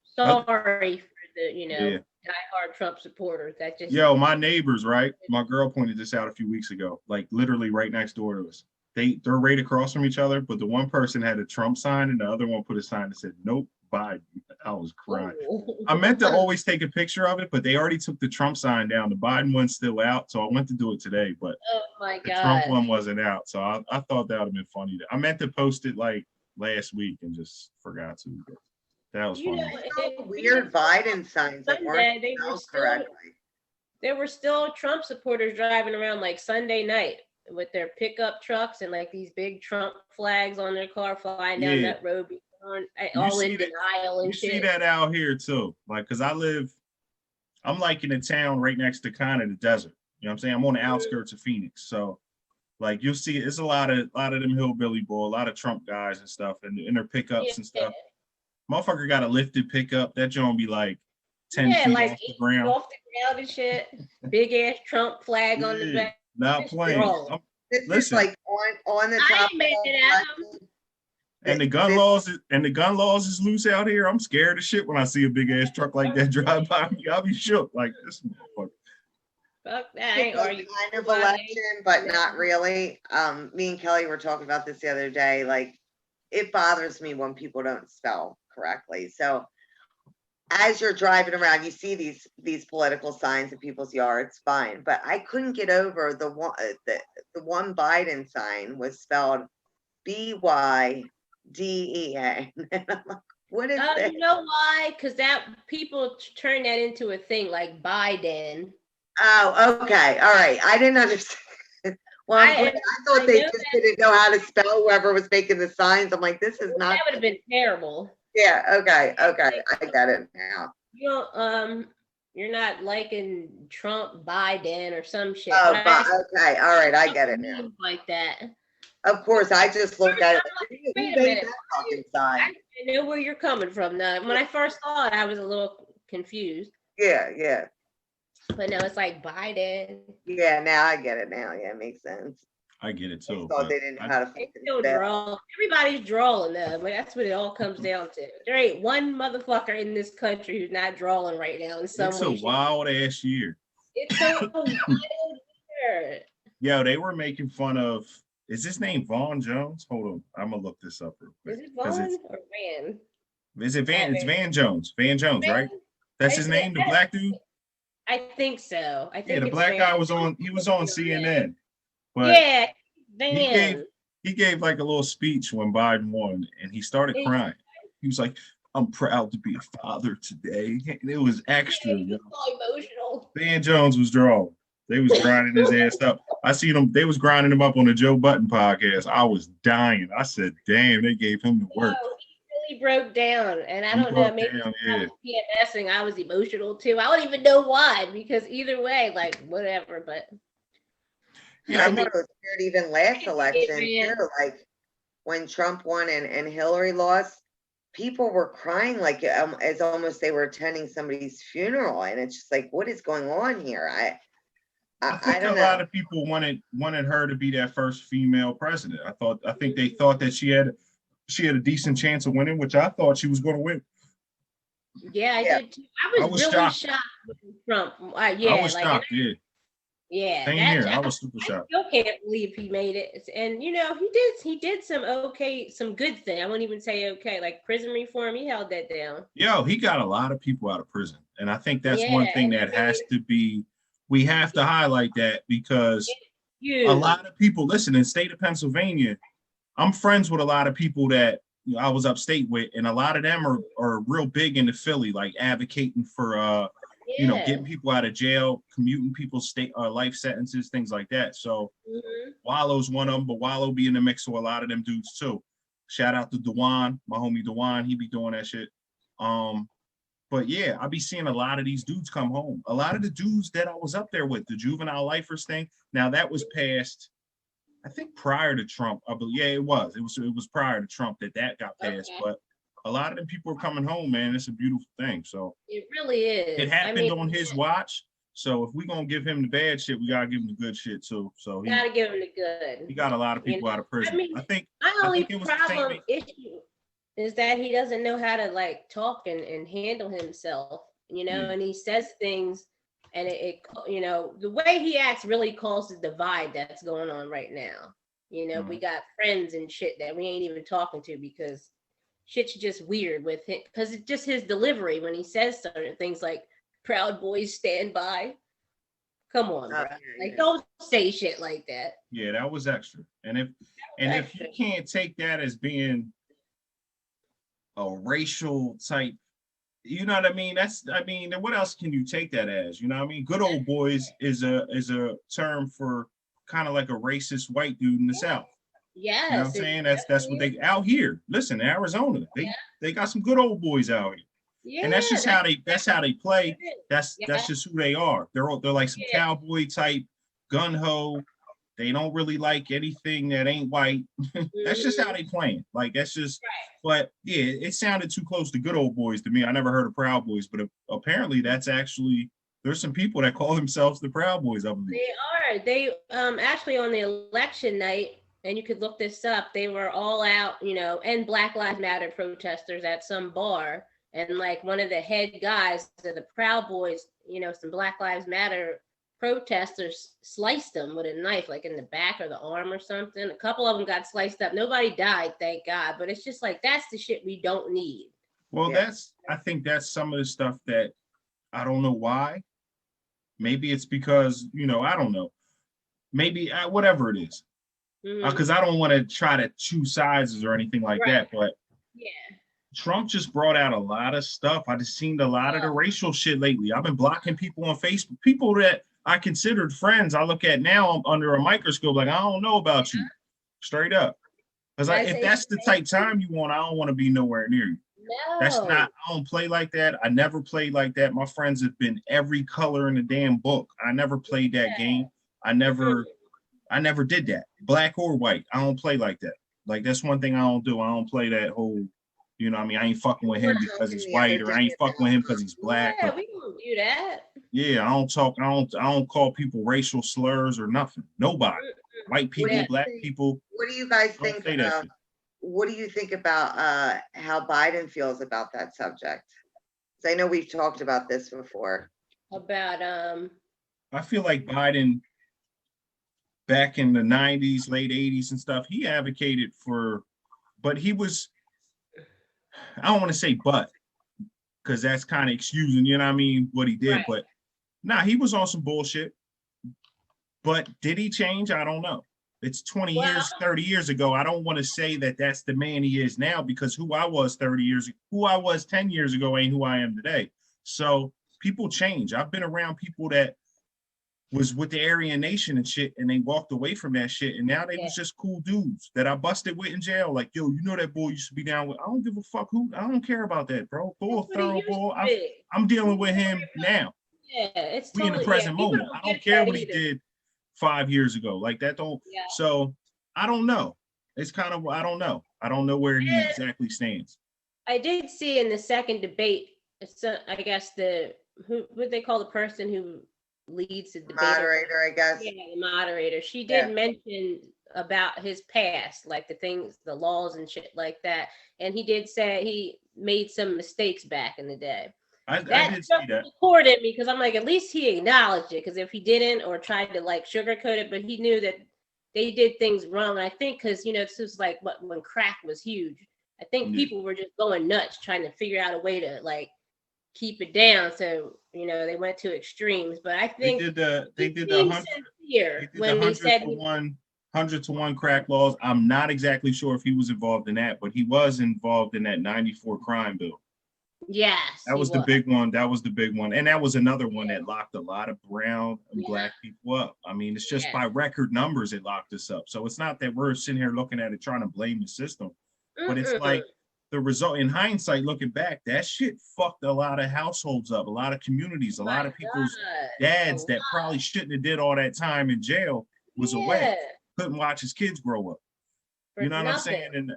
Sorry for the Yeah. diehard Trump supporters. That just Yo, my neighbors, right? My girl pointed this out a few weeks ago, like literally right next door to us. They're right across from each other, but the one person had a Trump sign and the other one put a sign that said, "Nope, Biden." I was crying. I meant to always take a picture of it, but they already took the Trump sign down. The Biden one's still out, so I went to do it today, but Oh my the god, Trump one wasn't out. So I thought that would have been funny. I meant to post it like last week and just forgot to. But that was funny. Weird Biden signs that weren't Sunday, they were spelled still correctly. there were still Trump supporters driving around like Sunday night with their pickup trucks and like these big Trump flags on their car flying down that road, all in denial and You shit. see that out here too, like because I'm like in a town right next to kind of the desert. You know what I'm saying? I'm on the outskirts of Phoenix, so like you'll see it's a lot of them hillbilly boy, a lot of Trump guys and stuff, and in their pickups and stuff. Motherfucker got a lifted pickup. That joint be like 10 feet like off the ground. Off the ground and shit. Big ass Trump flag on the back. Not playing. This Listen. is like on the top. And the gun laws is loose out here. I'm scared of shit when I see a big ass truck like that drive by me. I'll be shook like this motherfucker. Fuck that. I ain't arguing. Kind of election, but not really. Me and Kelly were talking about this the other day. Like, it bothers me when people don't spell correctly. So as you're driving around, you see these political signs in people's yards, fine. But I couldn't get over the one Biden sign was spelled BYDEN. And I'm like, what is that? You know why? Because that people turn that into a thing like Biden. Oh, okay. All right. I didn't understand. Well, I thought they just didn't know how to spell whoever was making the signs. I'm like, this is not. That would have been terrible. Yeah. Okay. I got it now. You know, you're not liking Trump, Biden, or some shit. Oh, okay. All right. I get it now. Like that. Of course, I just looked at it. Wait a minute. I know where you're coming from. Now, when I first saw it, I was a little confused. Yeah. But no, it's like Biden. Yeah, now I get it now. Yeah, it makes sense. I get it too. I thought they didn't know how to draw. Everybody's drawing though. But that's what it all comes down to. There ain't one motherfucker in this country who's not drawing right now in some way. It's a wild ass year. It's so wild year. Yo, they were making fun of. Is his name Vaughn Jones? Hold on, I'm gonna look this up real quick. Is it Vaughn or Van? Is it Van? It's Van Jones. Van Jones, right? That's his name, the black dude. I think so. I think yeah, the black guy was on. He was on CNN. But yeah, Van. He gave like a little speech when Biden won, and he started crying. He was like, "I'm proud to be a father today," and it was extra. Yeah, he was so emotional. Van Jones was drawing. They was grinding his ass up. I seen them. They was grinding him up on the Joe Budden podcast. I was dying. I said, "Damn, they gave him the work." He really broke down, and I don't know. Maybe I was PMSing. I was emotional too. I don't even know why, because either way, like whatever. But yeah, I thought it was weird. Even last election, too, like when Trump won and Hillary lost, people were crying like as almost they were attending somebody's funeral, and it's just like, what is going on here? I think a lot of people wanted her to be that first female president. I think they thought that she had a decent chance of winning, which I thought she was going to win. Yeah, I did too. I was really shocked with Trump. I was shocked. Yeah. Same here. I was super shocked. I still can't believe he made it. And you know, he did some good thing. I won't even say okay, like prison reform. He held that down. Yo, he got a lot of people out of prison, and I think that's one thing that has to be. We have to highlight that because a lot of people, listen, in the state of Pennsylvania, I'm friends with a lot of people that I was upstate with, and a lot of them are real big into Philly, like advocating for, getting people out of jail, commuting people's life sentences, things like that. So Wallow's one of them, but Wallow be in the mix with a lot of them dudes too. Shout out to Dewan, my homie Dewan, he be doing that shit. But yeah, I be seeing a lot of these dudes come home. A lot of the dudes that I was up there with, the juvenile lifers thing. Now that was passed, I think prior to Trump. I believe, yeah, it was prior to Trump that got passed. Okay. But a lot of them people are coming home, man. It's a beautiful thing. So it really is. it happened on his watch. So if we're gonna give him the bad shit, we gotta give him the good shit too. So he gotta give him the good. He got a lot of people out of prison. I mean, I think my only it was problem issue is that he doesn't know how to like talk and handle himself, and he says things and it the way he acts really causes the divide that's going on right now. We got friends and shit that we ain't even talking to because shit's just weird with him, because it's just his delivery when he says certain things like Proud Boys stand by. Come on, bro. Like, don't say shit like that. Yeah, that was extra. And if you can't take that as being a racial type, you know what I mean? Then what else can you take that as? You know what I mean? Good old boys is a term for kind of like a racist white dude in the South. Yes. You know what I'm saying? That's what they out here. Listen, Arizona, they got some good old boys out here. Yeah, and that's just how they play. That's just who they are. They're like some cowboy type gun ho. They don't really like anything that ain't white. That's just how they playing. Like that's just. But yeah, it sounded too close to good old boys to me. I never heard of Proud Boys, but apparently that's actually there's some people that call themselves the Proud Boys. I believe they are. They actually on the election night, and you could look this up. They were all out, and Black Lives Matter protesters at some bar. And like one of the head guys of the Proud Boys, some Black Lives Matter protesters sliced them with a knife, like in the back or the arm or something. A couple of them got sliced up. Nobody died, thank God. But it's just like, that's the shit we don't need. Well, I think that's some of the stuff that I don't know why. Maybe it's because, I don't know. Maybe whatever it is. Because I don't want to try to choose sides or anything like that. But yeah. Trump just brought out a lot of stuff. I just seen a lot of the racial shit lately. I've been blocking people on Facebook, people that I considered friends. I look at now under a microscope, like, I don't know about you, straight up. Because if that's the type time you want, I don't want to be nowhere near you. No. That's not, I don't play like that. I never played like that. My friends have been every color in the damn book. I never played that game. I never did that. Black or white. I don't play like that. Like, that's one thing I don't do. I don't play that whole, you know what I mean? I ain't fucking with him because he's white, or I ain't fucking with him because he's black. Yeah, we don't do that. Yeah, I don't call people racial slurs or nothing. Nobody. White people, black people. What do you guys think about? What do you think about how Biden feels about that subject? Because I know we've talked about this before. About I feel like Biden back in the 90s, late 80s and stuff, he advocated for, but he was, I don't want to say but, because that's kind of excusing, you know what I mean, what he did. Right. But nah, he was on some bullshit. But did he change? I don't know. It's 20 years, 30 years ago. I don't want to say that that's the man he is now, because who I was 30 years, who I was 10 years ago ain't who I am today. So people change. I've been around people that was with the Aryan Nation and shit, and they walked away from that shit, and now they was just cool dudes that I busted with in jail. Like, yo, you know that boy used to be down with. I don't give a fuck who. I don't care about that, bro. Full thorough boy. I'm dealing with him now. Yeah, it's we in the present moment. I don't care what he did 5 years ago. Like that don't. Yeah. So I don't know. It's kind of, I don't know. I don't know where he exactly stands. I did see in the second debate, it's I guess what they call the person who leads the debate. Moderator, I guess. Yeah, the moderator. She did mention about his past, like the things, the laws and shit like that. And he did say he made some mistakes back in the day. I did see that. Supported me, because I'm like, at least he acknowledged it. Because if he didn't, or tried to like sugarcoat it, but he knew that they did things wrong. And I think because, this was like when crack was huge. I think people were just going nuts trying to figure out a way to like keep it down. So, they went to extremes. But I think they did the 100 to 1 crack laws. I'm not exactly sure if he was involved in that, but he was involved in that 94 crime bill. Yes. That was the big one. That was the big one. And that was another one that locked a lot of brown and black people up. I mean, it's just by record numbers it locked us up. So it's not that we're sitting here looking at it trying to blame the system. But it's like the result, in hindsight, looking back, that shit fucked a lot of households up, a lot of communities, a lot of people's dads that probably shouldn't have did all that time in jail was away. Couldn't watch his kids grow up. You know what I'm saying? And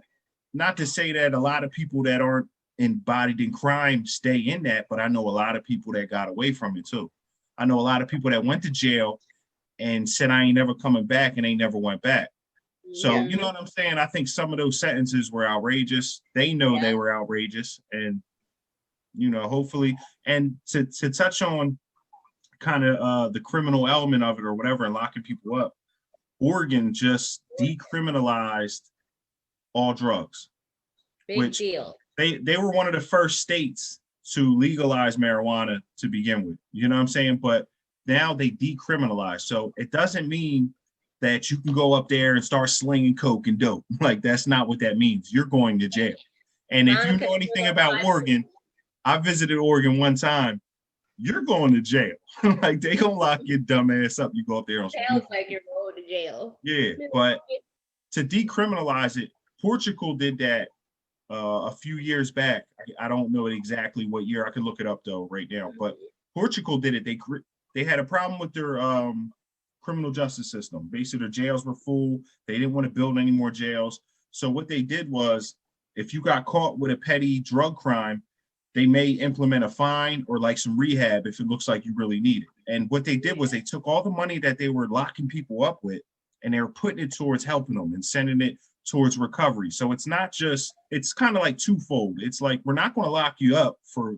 not to say that a lot of people that aren't embodied in crime stay in that, but I know a lot of people that got away from it too. I know a lot of people that went to jail and said, I ain't never coming back, and they never went back. So, you know what I'm saying? I think some of those sentences were outrageous. They know they were outrageous. And, you know, hopefully, and to touch on kind of the criminal element of it or whatever and locking people up, Oregon just decriminalized all drugs. Big deal. They were one of the first states to legalize marijuana to begin with. You know what I'm saying? But now they decriminalize. So it doesn't mean that you can go up there and start slinging coke and dope. Like, that's not what that means. You're going to jail. And if you know anything about Oregon, I visited Oregon one time, you're going to jail. Like, they gonna lock your dumb ass up. You go up there on sounds like you're going to jail. Yeah, but to decriminalize it, Portugal did that a few years back. I don't know exactly what year. I can look it up though right now. But Portugal did it. They had a problem with their criminal justice system. Basically, their jails were full. They didn't want to build any more jails. So what they did was, if you got caught with a petty drug crime, they may implement a fine or like some rehab if it looks like you really need it. And what they did was they took all the money that they were locking people up with, and they were putting it towards helping them and sending it towards recovery. So it's not just, it's kind of like twofold. It's like, we're not going to lock you up for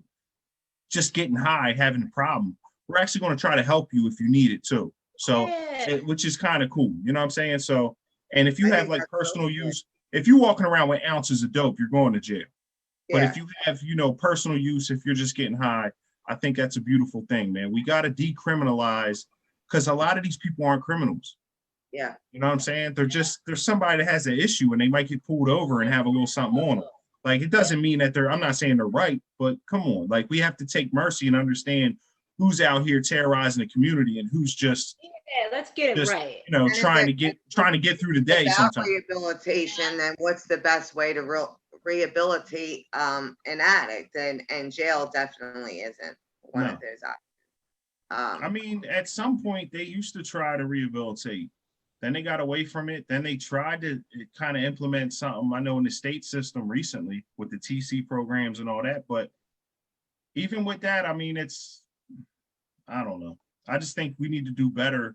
just getting high, having a problem. We're actually going to try to help you if you need it too. So, which is kind of cool. You know what I'm saying? So, and if you have like personal use, if you're walking around with ounces of dope, you're going to jail. But if you have, you know, personal use, if you're just getting high, I think that's a beautiful thing, man. We got to decriminalize, because a lot of these people aren't criminals. Yeah. You know what I'm saying? There's somebody that has an issue and they might get pulled over and have a little something on them. Like, it doesn't mean that I'm not saying they're right, but come on. Like, we have to take mercy and understand who's out here terrorizing the community and who's just let's get it right. You know, trying to get through the day sometimes. Rehabilitation, then what's the best way to rehabilitate an addict? And jail definitely isn't one of those options. I mean, at some point they used to try to rehabilitate. Then they got away from it. Then they tried to kind of implement something, I know, in the state system recently with the TC programs and all that. But even with that, I mean, I don't know. I just think we need to do better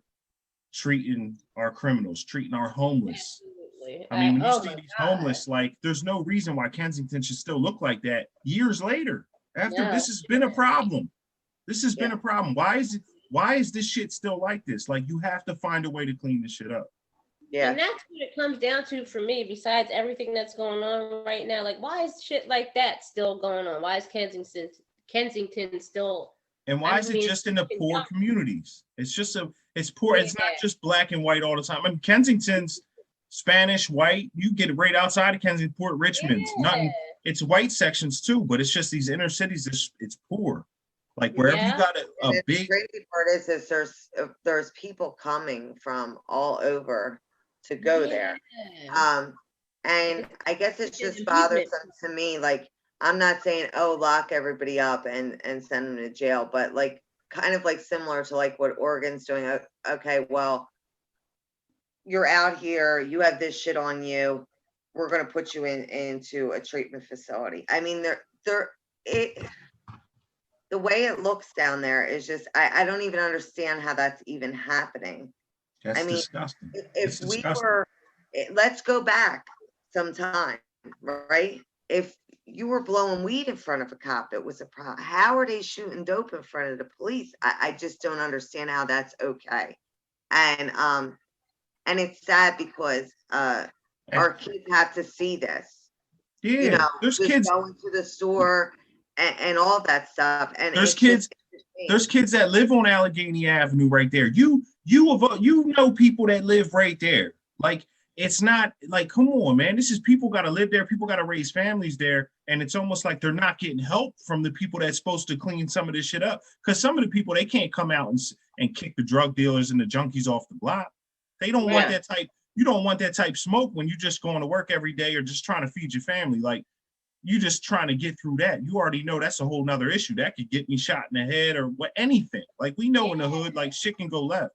treating our criminals, treating our homeless. Absolutely. I mean, when you see these homeless, like, there's no reason why Kensington should still look like that years later. After this has been a problem. This has been a problem. Why is this shit still like this? Like, you have to find a way to clean this shit up. Yeah. And that's what it comes down to for me, besides everything that's going on right now. Like, why is shit like that still going on? Why is Kensington still? And why is it just in the poor communities? It's poor. It's not just black and white all the time. I mean, Kensington's Spanish, white, you get it right outside of Kensington, Port Richmond. Nothing. It's white sections too, but it's just these inner cities, it's poor. Like, wherever you got a big. The crazy part is there's people coming from all over to go there. And I guess it's just bothersome to me. Like, I'm not saying, lock everybody up and send them to jail, but like, kind of like similar to like what Oregon's doing. Okay, well, you're out here, you have this shit on you, we're going to put you into a treatment facility. I mean, the way it looks down there is just, I don't even understand how that's even happening. That's disgusting. If we were, let's go back some time, right? If you were blowing weed in front of a cop, it was a problem. How are they shooting dope in front of the police? I just don't understand how that's okay. And it's sad because our kids have to see this. Yeah, you know, there's just kids going to the store and all that stuff. And there's kids that live on Allegheny Avenue right there. You know people that live right there. Like, it's not like, come on, man. This is, people got to live there. People got to raise families there. And it's almost like they're not getting help from the people that's supposed to clean some of this shit up. Because some of the people, they can't come out and kick the drug dealers and the junkies off the block. They don't want that type. You don't want that type smoke when you're just going to work every day or just trying to feed your family. Like, you just trying to get through that. You already know that's a whole nother issue. That could get me shot in the head or anything. Like, we know in the hood, like, shit can go left.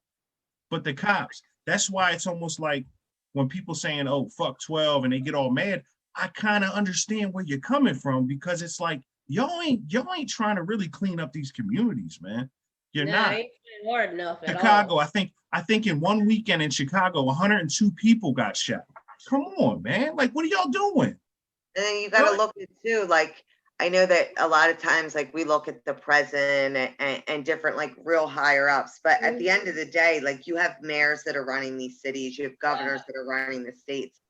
But the cops, that's why it's almost like when people saying, oh, fuck 12, and they get all mad, I kind of understand where you're coming from, because it's like y'all ain't trying to really clean up these communities, man. You're not. They ain't trying hard enough at Chicago, all. I think in one weekend in Chicago, 102 people got shot. Come on, man. Like, what are y'all doing? And then you got to look at too, like, I know that a lot of times, like, we look at the president and different, like, real higher ups, but at the end of the day, like, you have mayors that are running these cities, you have governors that are running the states.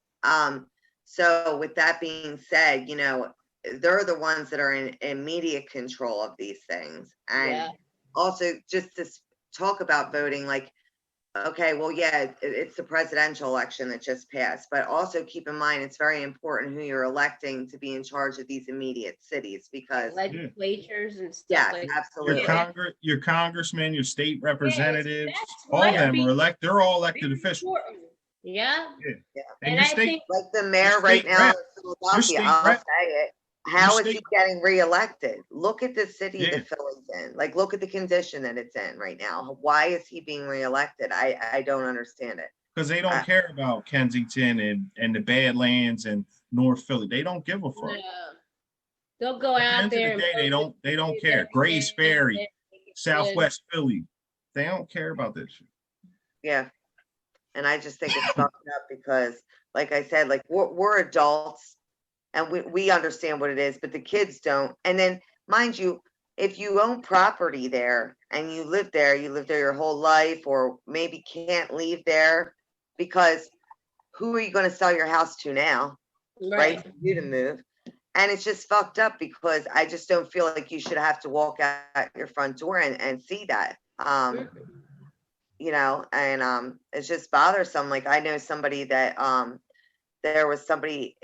So with that being said, you know, they're the ones that are in immediate control of these things. And also just to talk about voting, like, okay, well, yeah, it's the presidential election that just passed, but also keep in mind, it's very important who you're electing to be in charge of these immediate cities, because legislatures and stuff like absolutely. Your congressmen, your state representatives, all might them be are they're all elected officials. important. Yeah. And And your I state, think like the mayor right now in Philadelphia, I'll say it. How is he getting reelected? Look at the city that Philly's in. Like, look at the condition that it's in right now. Why is he being reelected? I don't understand it. Because they don't care about Kensington and the Badlands and North Philly. They don't give a fuck. Yeah. They'll go out there. At the end of the day, they don't care. Grays Ferry, Southwest Philly, they don't care about this shit. Yeah. And I just think it's fucked up because, like I said, like we're adults and we understand what it is, but the kids don't. And then, mind you, if you own property there and you live there your whole life, or maybe can't leave there, because who are you going to sell your house to now? Right? For you to move. And it's just fucked up, because I just don't feel like you should have to walk out your front door and see that. You know, and it's just bothersome. Like, I know somebody that there was somebody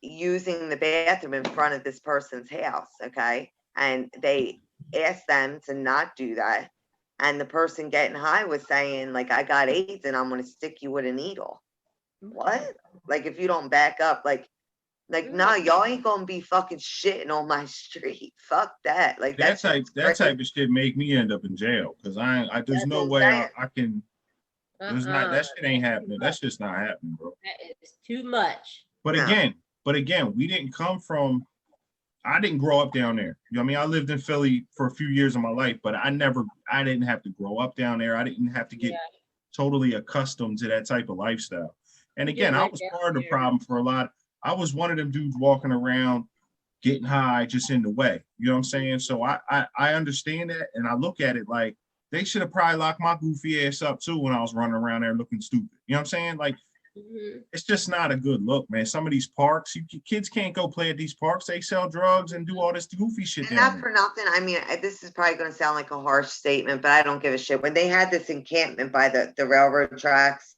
using the bathroom in front of this person's house, okay? And they asked them to not do that. And the person getting high was saying, like, I got AIDS and I'm going to stick you with a needle. What? Like, if you don't back up, like, no, y'all ain't going to be fucking shitting on my street. Fuck that. Like, that type of shit make me end up in jail, because there's no way I can. There's not, that shit ain't happening. That's just not happening, bro. That is too much. But again, we didn't come from, I didn't grow up down there. You know what I mean? I lived in Philly for a few years of my life, but I didn't have to grow up down there. I didn't have to get totally accustomed to that type of lifestyle. And again, I was part of the problem for a lot. I was one of them dudes walking around getting high just in the way. You know what I'm saying? So I understand that, and I look at it like they should have probably locked my goofy ass up too when I was running around there looking stupid. You know what I'm saying? Like, it's just not a good look, man. Some of these parks, kids can't go play at these parks. They sell drugs and do all this goofy shit. And not for nothing. I mean, this is probably going to sound like a harsh statement, but I don't give a shit. When they had this encampment by the railroad tracks,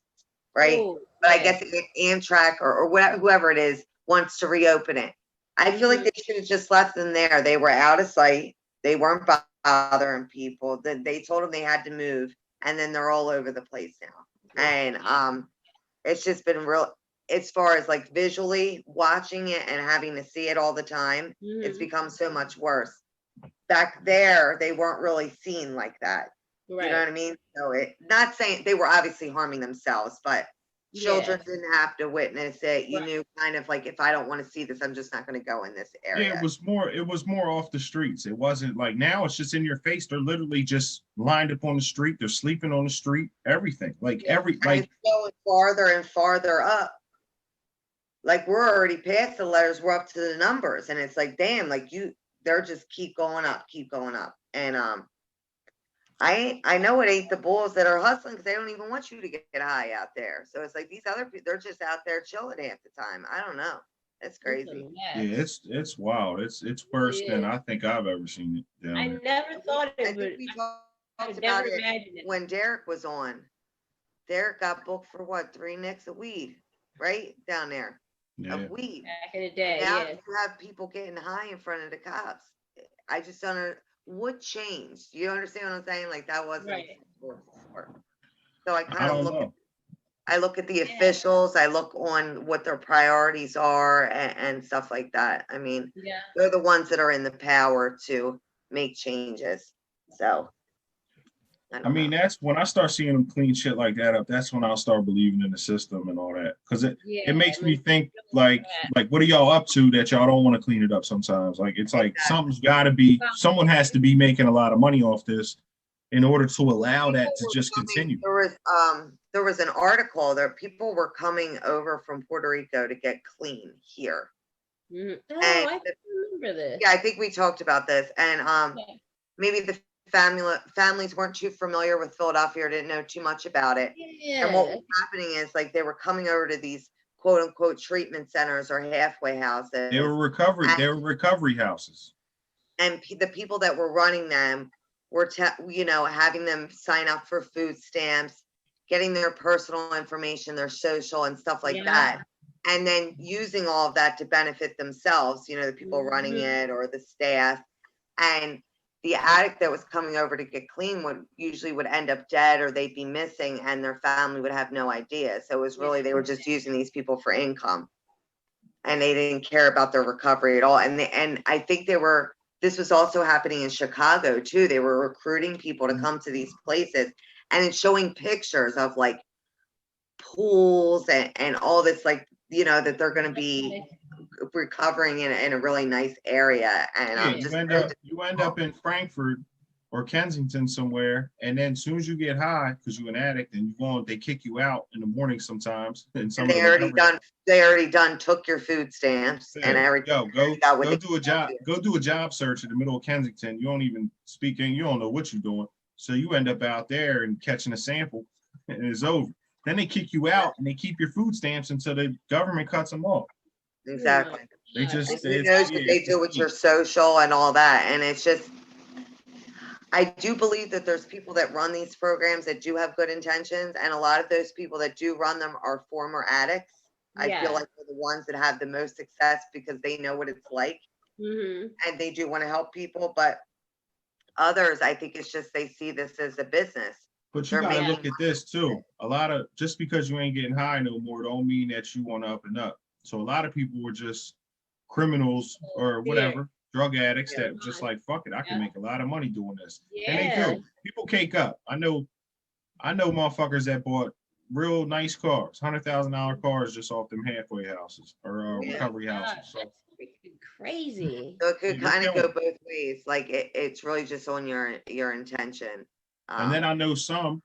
right? But I guess Amtrak or whoever it is wants to reopen it. I feel like they should have just left them there. They were out of sight. They weren't bothering people. They told them they had to move, and then they're all over the place now. And it's just been real, as far as like visually watching it and having to see it all the time, it's become so much worse. Back there, they weren't really seen like that. Right. You know what I mean? So not saying they were obviously harming themselves, but children didn't have to witness it. You knew kind of like, if I don't want to see this, I'm just not going to go in this area. Yeah, it was more off the streets. It wasn't like, now it's just in your face. They're literally just lined up on the street. They're sleeping on the street, everything. Like and it's going farther and farther up. Like, we're already past the letters, we're up to the numbers. And it's like, damn, like they're just keep going up. And I know it ain't the bulls that are hustling, because they don't even want you to get high out there. So it's like these other people, they're just out there chilling half the time. I don't know. It's crazy. Yeah, it's wild. It's worse than I think I've ever seen it. I never thought it would. We talked about it when Derek was on. Derek got booked for what, 3 nicks of weed, right down there, of weed. Back in the day, now you have people getting high in front of the cops. I just don't know what changed. You understand what I'm saying? Like, that wasn't before. So I kind of look at the officials. I look on what their priorities are and stuff like that. I mean, they're the ones that are in the power to make changes. So I mean, that's when I start seeing them clean shit like that up. That's when I'll start believing in the system and all that. Because it makes me think like what are y'all up to that y'all don't want to clean it up sometimes? Like it's like something's got to be, someone has to be making a lot of money off this in order to allow that to just continue. There was an article that people were coming over from Puerto Rico to get clean here. Oh, I remember this. Yeah, I think we talked about this, and maybe the families weren't too familiar with Philadelphia or didn't know too much about it. Yeah. And what was happening is like they were coming over to these quote unquote treatment centers or halfway houses. They were recovery houses. And the people that were running them were having them sign up for food stamps, getting their personal information, their social and stuff like that. And then using all of that to benefit themselves, the people running it or the staff. And the addict that was coming over to get clean would end up dead, or they'd be missing, and their family would have no idea. So it was really, they were just using these people for income, and they didn't care about their recovery at all. And I think this was also happening in Chicago too. They were recruiting people to come to these places, and it's showing pictures of like pools and all this, like, that they're going to be recovering in a really nice area. And you end up in Frankfurt or Kensington somewhere, and then as soon as you get high because you're an addict and they kick you out in the morning sometimes. And they already took your food stamps and everything. Go do a job search in the middle of Kensington. You don't even speak English, you don't know what you're doing, so you end up out there and catching a sample, and it's over. Then they kick you out and they keep your food stamps until the government cuts them off. Exactly. They just they do with your social and all that. And it's just, I do believe that there's people that run these programs that do have good intentions, and a lot of those people that do run them are former addicts. I feel like they're the ones that have the most success because they know what it's like, and they do want to help people. But others, I think it's just they see this as a business. But you gotta look at this too. Just because you ain't getting high no more don't mean that you want to up and up. So a lot of people were just criminals or whatever, drug addicts that just like, fuck it, I can make a lot of money doing this. And they do. People cake up. I know motherfuckers that bought real nice cars, $100,000 cars just off them halfway houses or recovery houses. So crazy. So it could kind of go both ways. Like it's really just on your intention. And then I know some,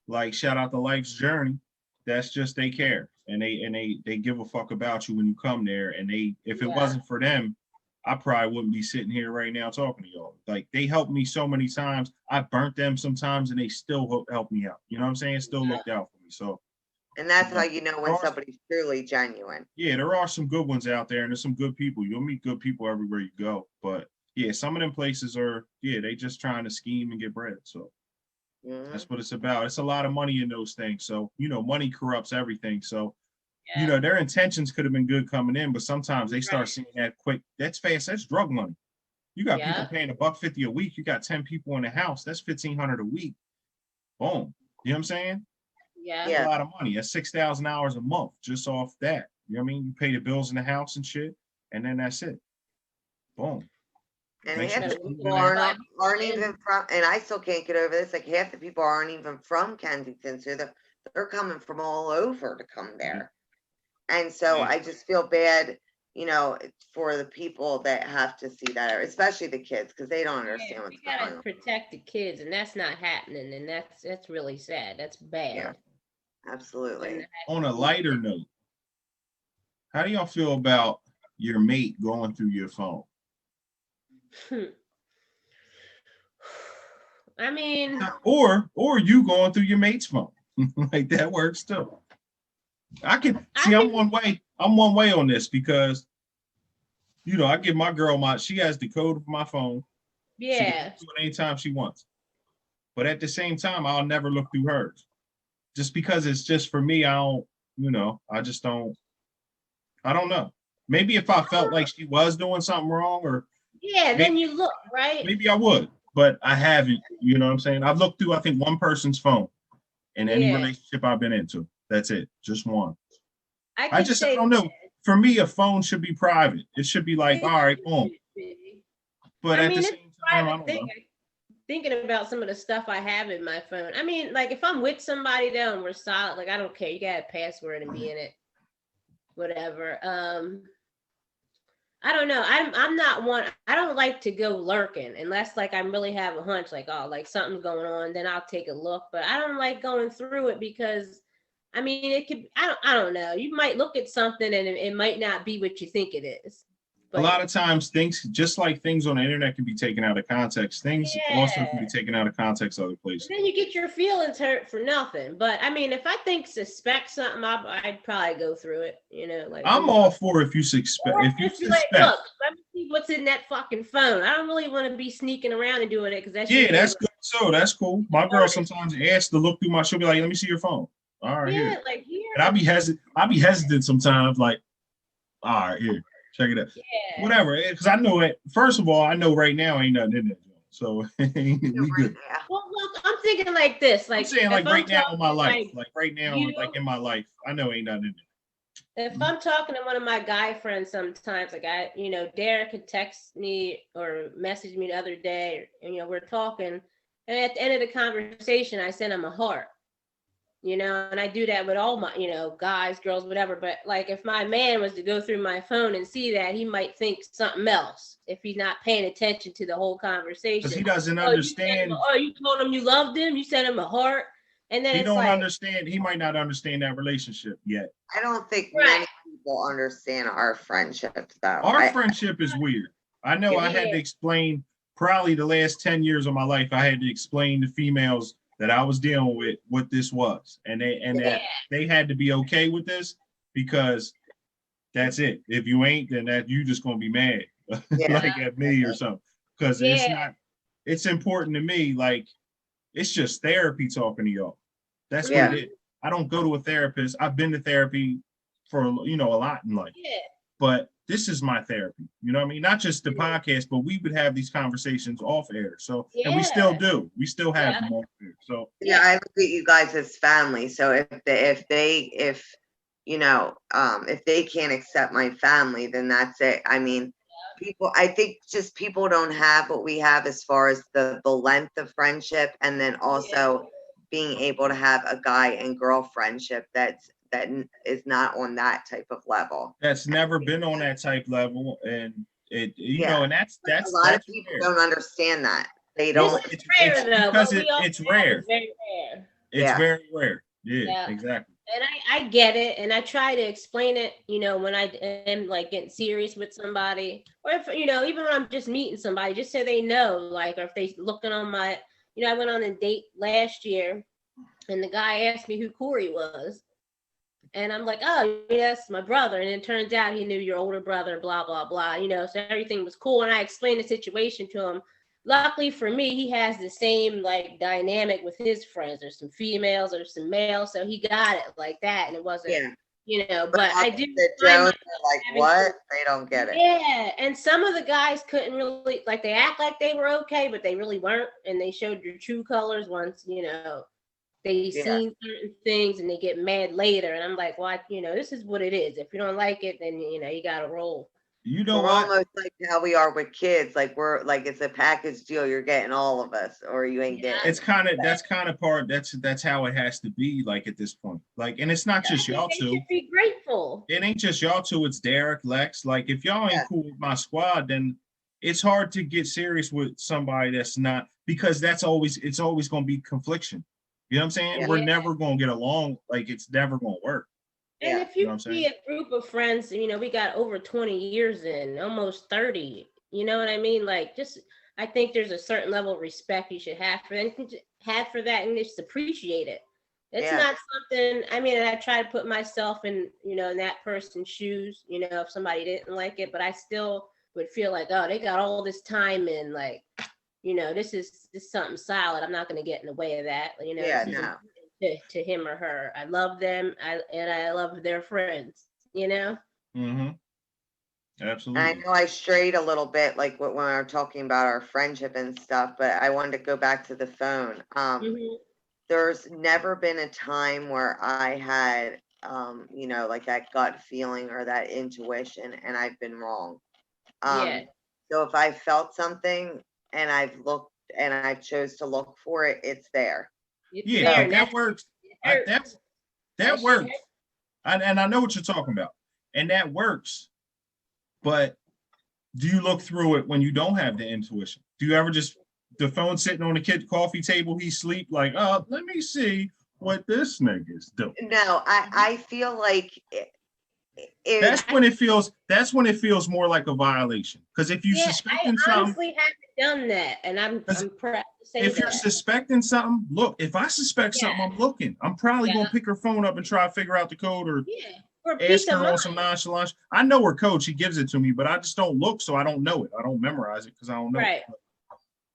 like shout out to Life's Journey, that's just they care and they give a fuck about you when you come there. And if it wasn't for them, I probably wouldn't be sitting here right now talking to y'all. Like they helped me so many times. I burnt them sometimes and they still help me out. You know what I'm saying? Still looked out for me. So. And that's how you know when somebody's truly genuine. Yeah, there are some good ones out there and there's some good people. You'll meet good people everywhere you go. But yeah, some of them places are, they just trying to scheme and get bread. So. That's what it's about. It's a lot of money in those things. So, money corrupts everything. So, their intentions could have been good coming in, but sometimes they start seeing that quick. That's fast. That's drug money. You got people paying $150 a week. You got 10 people in the house. That's $1,500 a week. Boom. You know what I'm saying? Yeah. That's a lot of money. That's $6,000 a month just off that. You know what I mean? You pay the bills in the house and shit, and then that's it. Boom. And half the people aren't even from, and I still can't get over this, like half the people aren't even from Kensington, so they're coming from all over to come there. And so I just feel bad, for the people that have to see that, especially the kids, because they don't understand what's going on. You gotta protect the kids, and that's not happening, and that's really sad. That's bad. Yeah, absolutely. On a lighter note, how do y'all feel about your mate going through your phone? I mean, or you going through your mate's phone. Like that works too. I'm one way on this because I give my girl she has the code for my phone. Yeah. She can do it anytime she wants. But at the same time, I'll never look through hers. Just because it's just for me, I don't know. I don't know. Maybe if I felt like she was doing something wrong or then you look, right? Maybe I would, but I haven't, you know what I'm saying? I've looked through, I think, one person's phone in any relationship I've been into. That's it. Just one. I don't know. For me, a phone should be private. It should be like, all right, boom. But at the same time, I don't know. thinking about some of the stuff I have in my phone. I mean, like if I'm with somebody though and we're solid, like I don't care. You got a password and be in it, whatever. I don't know. I'm not one. I don't like to go lurking unless like I really have a hunch, like oh, like something's going on. Then I'll take a look. But I don't like going through it because, I mean, it could. I don't know. You might look at something and it might not be what you think it is. But a lot of times things, just like things on the internet can be taken out of context, things also can be taken out of context other places. Then you get your feelings hurt for nothing. But I mean, if I suspect something, I'd probably go through it, you know, like I'm all for if you suspect, like, look, let me see what's in that fucking phone. I don't really want to be sneaking around and doing it because that's that's good. So that's cool. My girl sometimes asks to look through my, she'll be like, let me see your phone. All right, here. Like here. And I'll be hesitant sometimes, like, all right, here. Check it out. Yeah. Whatever. Because I know it. First of all, I know right now ain't nothing in there. So we good. Well, look, I'm thinking like this. Like I'm saying like right now in my life. Like right now, you, like in my life, I know ain't nothing in there. If I'm talking to one of my guy friends sometimes, like Derek could text me or message me the other day, and we're talking, and at the end of the conversation, I send him a heart. And I do that with all my, guys, girls, whatever. But like, if my man was to go through my phone and see that, he might think something else if he's not paying attention to the whole conversation. Because he doesn't understand. You told him you loved him. You sent him a heart. And then he don't understand. He might not understand that relationship yet. I don't think many people understand our friendship, though. Our friendship is weird. I know I had to explain probably the last 10 years of my life. I had to explain to females that I was dealing with what this was, and that they had to be okay with this because that's it. If you ain't, then that you just gonna be mad like at me or something. Because it's important to me. Like it's just therapy talking to y'all. That's what it is. I don't go to a therapist. I've been to therapy for a lot in life, but this is my therapy. You know what I mean? Not just the podcast, but we would have these conversations off air. So, and we still do. We still have them off air. So I look at you guys as family. So if they can't accept my family, then that's it. I mean, I think just people don't have what we have as far as the length of friendship, and then also being able to have a guy and girl friendship that is not on that type of level. That's never been on that type level, and and that's a lot of people don't understand that. They don't. It's rare though. Because it's rare. It's very rare. It's very rare. Yeah, exactly. And I get it, and I try to explain it. When I am like getting serious with somebody, or if even when I'm just meeting somebody, just so they know, like, or if they looking on my, I went on a date last year, and the guy asked me who Corey was. And I'm like, oh, yes, my brother. And it turns out he knew your older brother, blah, blah, blah, so everything was cool. And I explained the situation to him. Luckily for me, he has the same like dynamic with his friends. There's some females, there's some males. So he got it like that. And it wasn't, but I do. Like what? They don't get it. Yeah. And some of the guys couldn't really, like, they act like they were okay, but they really weren't. And they showed your true colors once, they seen certain things and they get mad later. And I'm like, well, this is what it is. If you don't like it, then, you got to roll. We're almost like how we are with kids. Like we're like, it's a package deal. You're getting all of us, or you ain't getting. That's how it has to be. Like at this point, like, and it's not just y'all two. Should be grateful. It ain't just y'all two. It's Derek, Lex. Like if y'all ain't cool with my squad, then it's hard to get serious with somebody that's not, because it's always going to be confliction. You know what I'm saying? Yeah. We're never going to get along. Like it's never going to work. And if you see a group of friends, we got over 20 years in, almost 30, you know what I mean? Like, just, I think there's a certain level of respect you should have for that and just appreciate it. It's not something, I try to put myself in, in that person's shoes, if somebody didn't like it, but I still would feel like, oh, they got all this time in, like, this is something solid. I'm not going to get in the way of that, to him or her. I love them, and I love their friends, Mm-hmm. Absolutely. I know I strayed a little bit, like when we were talking about our friendship and stuff, but I wanted to go back to the phone. There's never been a time where I had, like that gut feeling or that intuition, and I've been wrong. So if I felt something and I've looked and I chose to look for it, it's there. It's Yeah, there, but and that works. That That shit works. hurts. And I know what you're talking about, and that works. But do you look through it when you don't have the intuition? Do you ever just the phone sitting on the kid's coffee table, he sleep like, oh, let me see what this nigga's doing. No, I feel like That's when it feels more like a violation. Because if you Yeah, suspecting I something, honestly haven't done that, and I'm proud to say if you're that. suspecting something, look. If I suspect something, I'm looking. I'm probably gonna pick her phone up and try to figure out the code or For ask peace of her on some mind. nonchalance. I know her code. She gives it to me, but I just don't look, so I don't know it. I don't memorize it because I don't know Right. it.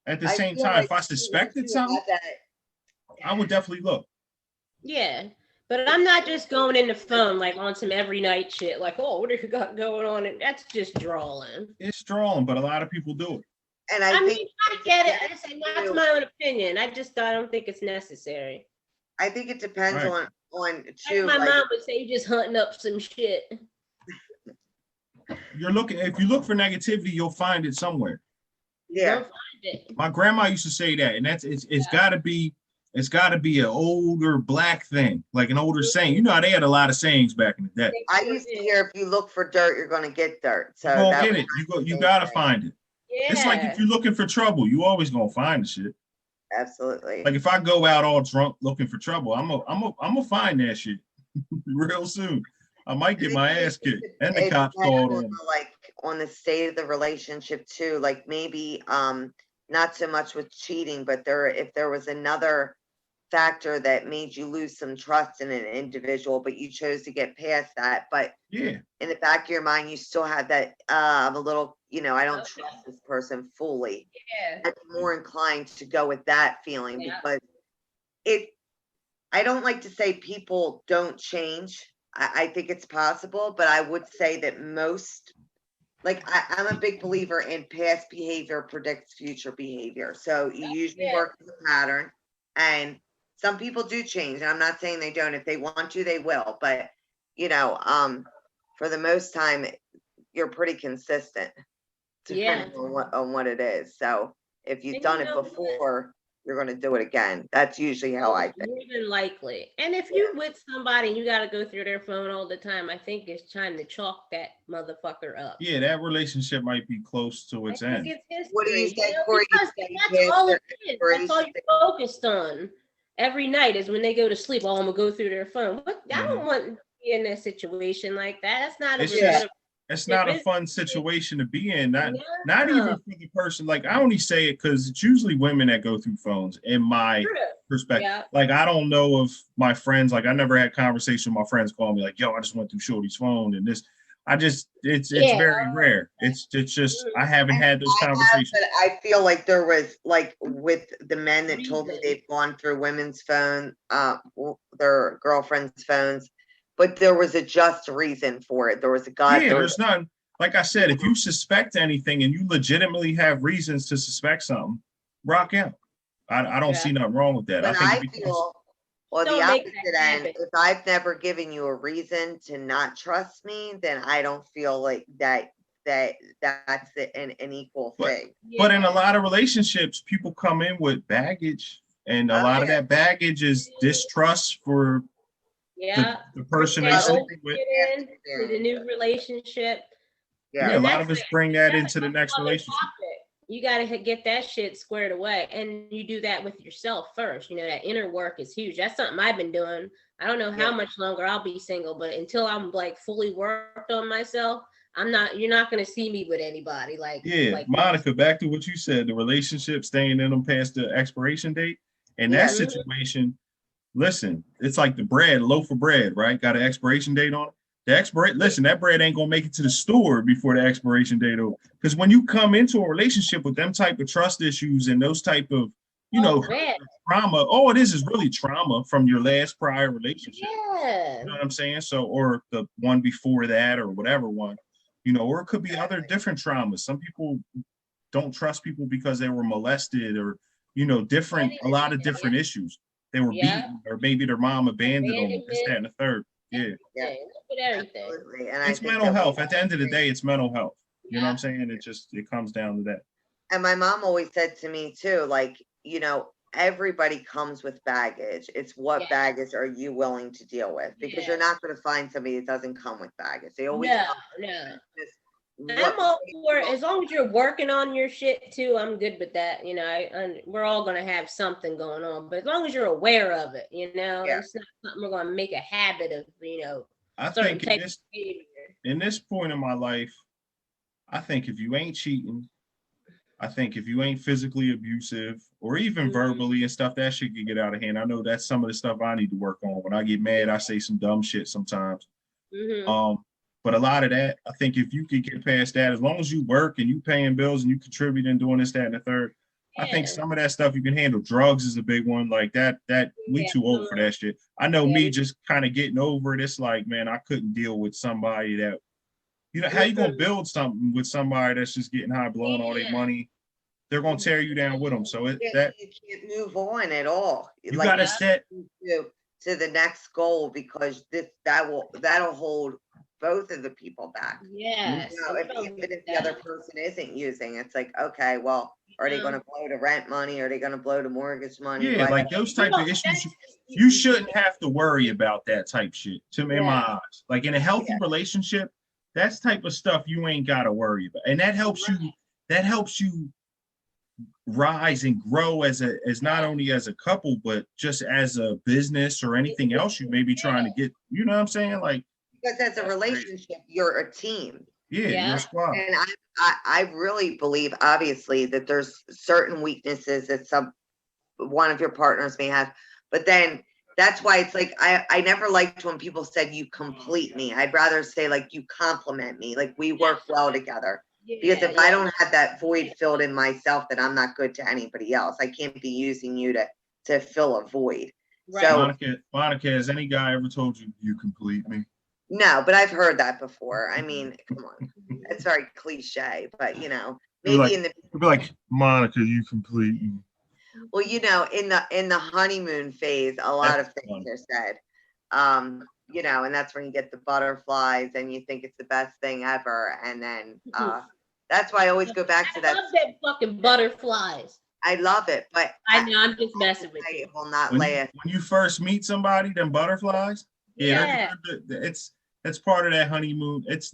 At the I same feel time, like if I once suspected you something, have that, I would definitely look. Yeah. But I'm not just going in the phone like on some every night shit, like, oh, what have you got going on? And that's just drawing. It's strong, but a lot of people do it. and I I mean, think I get it. I say that's my own opinion. I don't think it's necessary. I think it depends Right. on Like too. my Like, mom would say, you're just hunting up some shit. You're looking. If you look for negativity, you'll find it somewhere. yeah, Don't find it. My grandma used to say that, and it's got to be an older black thing, like an older saying. You know, they had a lot of sayings back in the day. I used to hear if you look for dirt, you're gonna get dirt. So You're gonna that get was it. You gotta find it. Yeah. It's like if you're looking for trouble, you always gonna find the shit. absolutely. Like if I go out all drunk looking for trouble, I'm gonna find that shit real soon. I might get my ass kicked and the It cops depends called on on me. like on the state of the relationship too. Like maybe not so much with cheating, but if there was another factor that made you lose some trust in an individual, but you chose to get past that. But Yeah, in the back of your mind, you still have that I'm a little, I don't trust this person fully. Yeah. I'm more inclined to go with that feeling Yeah. because I don't like to say people don't change. I think it's possible, but I would say that most, like I'm a big believer in past behavior predicts future behavior. So you usually work with a pattern, and some people do change. And I'm not saying they don't. If they want to, they will. But for the most time, you're pretty consistent depending on what it is. So if you've done it before, you're going to do it again. That's usually how I think. More than likely. And if you're with somebody and you got to go through their phone all the time, I think it's time to chalk that motherfucker up. yeah, that relationship might be close to its end. It's history, What do you say, Corey? because that's all it is. That's all you're focused on every night is when they go to sleep. Oh, I'm gonna go through their phone. What? I don't want to be in a situation like that. That's not It's not a fun situation to be in. Not even for the person. Like I only say it because it's usually women that go through phones. In my perspective, like I don't know of my friends. Like I never had conversation with my friends calling me like, "Yo, I just went through Shorty's phone," and this. It's very rare. It's just I haven't had those conversations. But I feel like there was like with the men that told me they've gone through women's phone, their girlfriends' phones. But there was a just reason for it. There was a God. Yeah, there's none. Like I said, if you suspect anything and you legitimately have reasons to suspect something, rock out. I don't see nothing wrong with that. But I feel, or the opposite end, if I've never given you a reason to not trust me, then I don't feel like that's an equal thing. But in a lot of relationships, people come in with baggage, and a lot of that baggage is distrust for the person they're sleeping with. To the new relationship. Yeah, a lot of us bring that into the next relationship. You got to get that shit squared away, and you do that with yourself first. That inner work is huge. That's something I've been doing. I don't know how much longer I'll be single, but until I'm like fully worked on myself, you're not going to see me with anybody. Like Monica, back to what you said, the relationship staying in them past the expiration date. In that situation, listen, it's like the loaf of bread, right? Got an expiration date on it. Listen, that bread ain't gonna make it to the store before the expiration date over. Because when you come into a relationship with them type of trust issues and those type of, trauma, all it is really trauma from your last prior relationship. Yeah. You know what I'm saying? So, or the one before that, or whatever one, or it could be other different traumas. Some people don't trust people because they were molested, or a lot of different issues. They were beaten, or maybe their mom abandoned them, this, that, and the third. Yeah. Everything. Absolutely. And it's mental health. At the end of the day, it's mental health. You know what I'm saying? It comes down to that. And my mom always said to me too, like, everybody comes with baggage. It's what baggage are you willing to deal with? Because you're not going to find somebody that doesn't come with baggage. They always come with I'm all for it. As long as you're working on your shit too, I'm good with that. We're all gonna have something going on, but as long as you're aware of it, it's not something we're gonna make a habit of. I think in this point in my life, I think if you ain't cheating, I think if you ain't physically abusive or even verbally and stuff, that shit can get out of hand. I know that's some of the stuff I need to work on. When I get mad, I say some dumb shit sometimes. But a lot of that, I think if you could get past that, as long as you work and you paying bills and you contribute and doing this, that, and the third, I think some of that stuff you can handle. Drugs is a big one. Like that we too old for that shit. I know me just kind of getting over it. It's like, man, I couldn't deal with somebody that, how you gonna build something with somebody that's just getting high, blowing all their money? They're gonna tear you down with them. So you can't move on at all. You gotta set to the next goal, because that'll hold both of the people back. Yes. Even if the other person isn't using, it's like, okay, well, are they going to blow to rent money? Are they going to blow to mortgage money? Yeah, like those type of issues, you shouldn't have to worry about that type shit, in my eyes. Like in a healthy relationship, that's type of stuff you ain't got to worry about. And that helps you rise and grow as not only as a couple, but just as a business or anything else you may be trying to get, you know what I'm saying? Like, because as a relationship, you're a team. Yeah, you're a squad. And I really believe, obviously, that there's certain weaknesses that one of your partners may have, but then that's why it's like I never liked when people said you complete me. I'd rather say like you complement me, like we work well together. Because if I don't have that void filled in myself, then I'm not good to anybody else. I can't be using you to fill a void. Right. So Monica, has any guy ever told you you complete me? No, but I've heard that before. I mean, come on, it's very cliche, but maybe it'd be like, Monica, you complete me. Well, in the honeymoon phase, a lot of things are said. And that's when you get the butterflies and you think it's the best thing ever, and then that's why I always go back to that. I love that fucking butterflies. I love it, but I know I'm just messing with you. Will not lay it. When you first meet somebody, them butterflies. It's part of that honeymoon. It's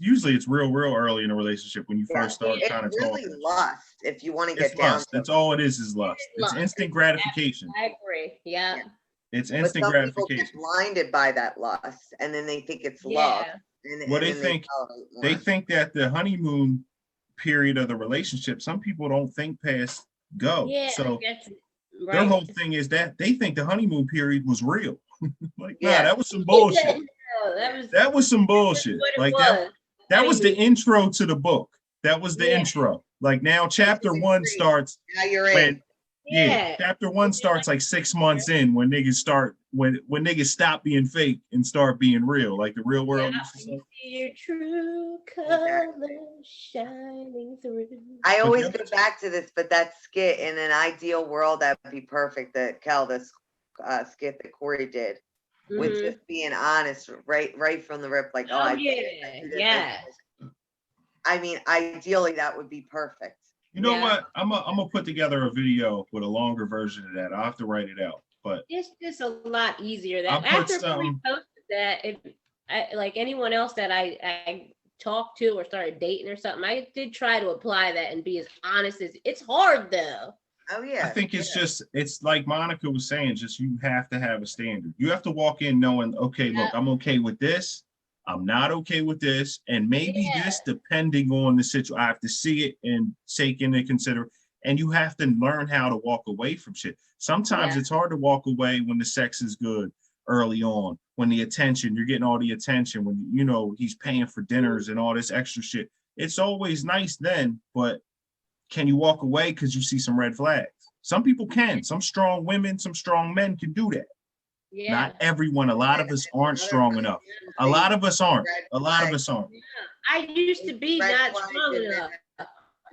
real early in a relationship when you first start kind of talking. It's really lust if you want to get down. That's all it is lust. It's instant gratification. I agree. Yeah. It's instant gratification. People get blinded by that lust, and then they think it's love. They think that the honeymoon period of the relationship, some people don't think past go. Yeah, so their whole thing is that they think the honeymoon period was real. That was some bullshit. That was some bullshit. Like that was the intro to the book. That was the intro. Like now chapter 1 starts. Now you're in. Chapter 1 starts like 6 months in when niggas start when niggas stop being fake and start being real, like the real world. You see your true colors shining through. I always go back to this, but that skit, in an ideal world, that would be perfect. That this skit that Corey did. With just being honest, right from the rip, like, I mean, ideally that would be perfect. You know what? I'm gonna put together a video with a longer version of that. I'll have to write it out, but it's just a lot easier. That after we posted that, if like anyone else that I talked to or started dating or something, I did try to apply that and be as honest as. It's hard though. Oh yeah. I think it's like Monica was saying, just you have to have a standard. You have to walk in knowing, okay, look, I'm okay with this. I'm not okay with this. And maybe this, depending on the situation, I have to see it and take into consideration. And you have to learn how to walk away from shit. Sometimes it's hard to walk away when the sex is good early on, when the attention, you're getting all the attention, when, he's paying for dinners and all this extra shit. It's always nice then, but can you walk away because you see some red flags? Some people can. Some strong women, some strong men can do that. Yeah. Not everyone. A lot of us aren't strong enough. A lot of us aren't. I used to be not strong enough.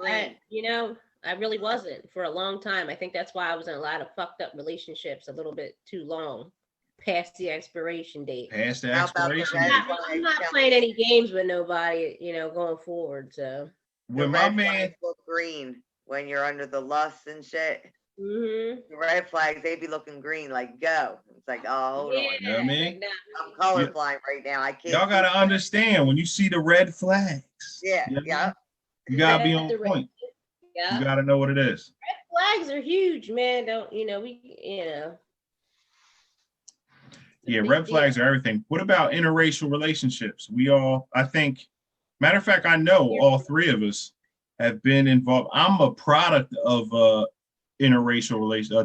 I really wasn't for a long time. I think that's why I was in a lot of fucked up relationships a little bit too long, past the expiration date. Past the expiration date. I'm not playing any games with nobody, going forward. So. When my man green. when you're under the lust and shit. Mm-hmm. The red flags, they be looking green, like go. It's like, oh, hold on. You know what I mean? I'm colorblind right now. I can't. Y'all gotta understand when you see the red flags. Yeah, you know what I yeah. mean? You gotta be on point. Yeah. You gotta know what it is. Red flags are huge, man. Don't Yeah, red flags are everything. What about interracial relationships? I think, matter of fact, I know all three of us have been involved. I'm a product of interracial relation,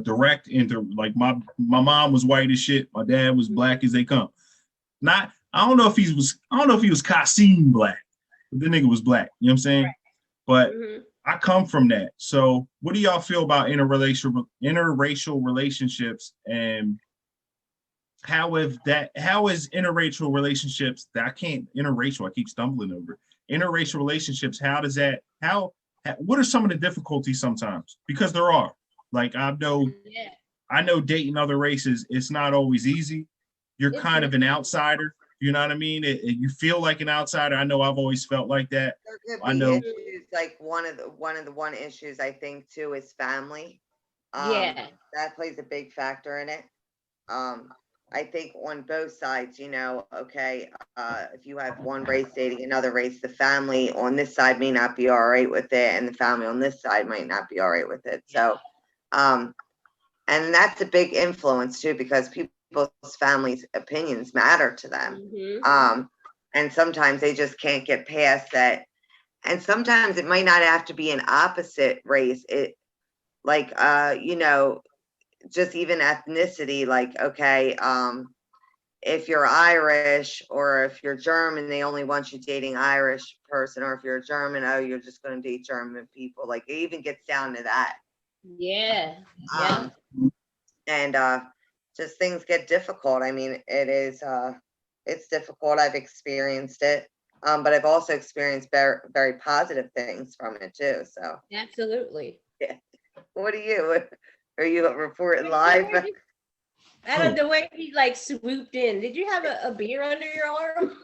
like my mom was white as shit. My dad was black as they come. I don't know if he was Kasim black, but the nigga was black. You know what I'm saying? Right. But I come from that. So what do y'all feel about interracial relationships, and how is interracial relationships I keep stumbling over interracial relationships? What are some of the difficulties sometimes? Because there are, like, I know dating other races, it's not always easy. You're kind of an outsider. You know what I mean? You feel like an outsider. I know I've always felt like that. There could be issues, like one of the issues I think too is family. That plays a big factor in it. I think on both sides, if you have one race dating another race, the family on this side may not be all right with it, and the family on this side might not be all right with it. So, and that's a big influence too, because people's families' opinions matter to them. And sometimes they just can't get past that. And sometimes it might not have to be an opposite race. Just even ethnicity, like, okay, if you're Irish or if you're German, they only want you dating Irish person, or if you're German, oh, you're just going to date German people. Like, it even gets down to that. And just things get difficult. I mean, it's difficult. I've experienced it, but I've also experienced very, very positive things from it too. So absolutely. Yeah. What are you? Are you reporting live? I don't know the way he like swooped in. Did you have a beer under your arm?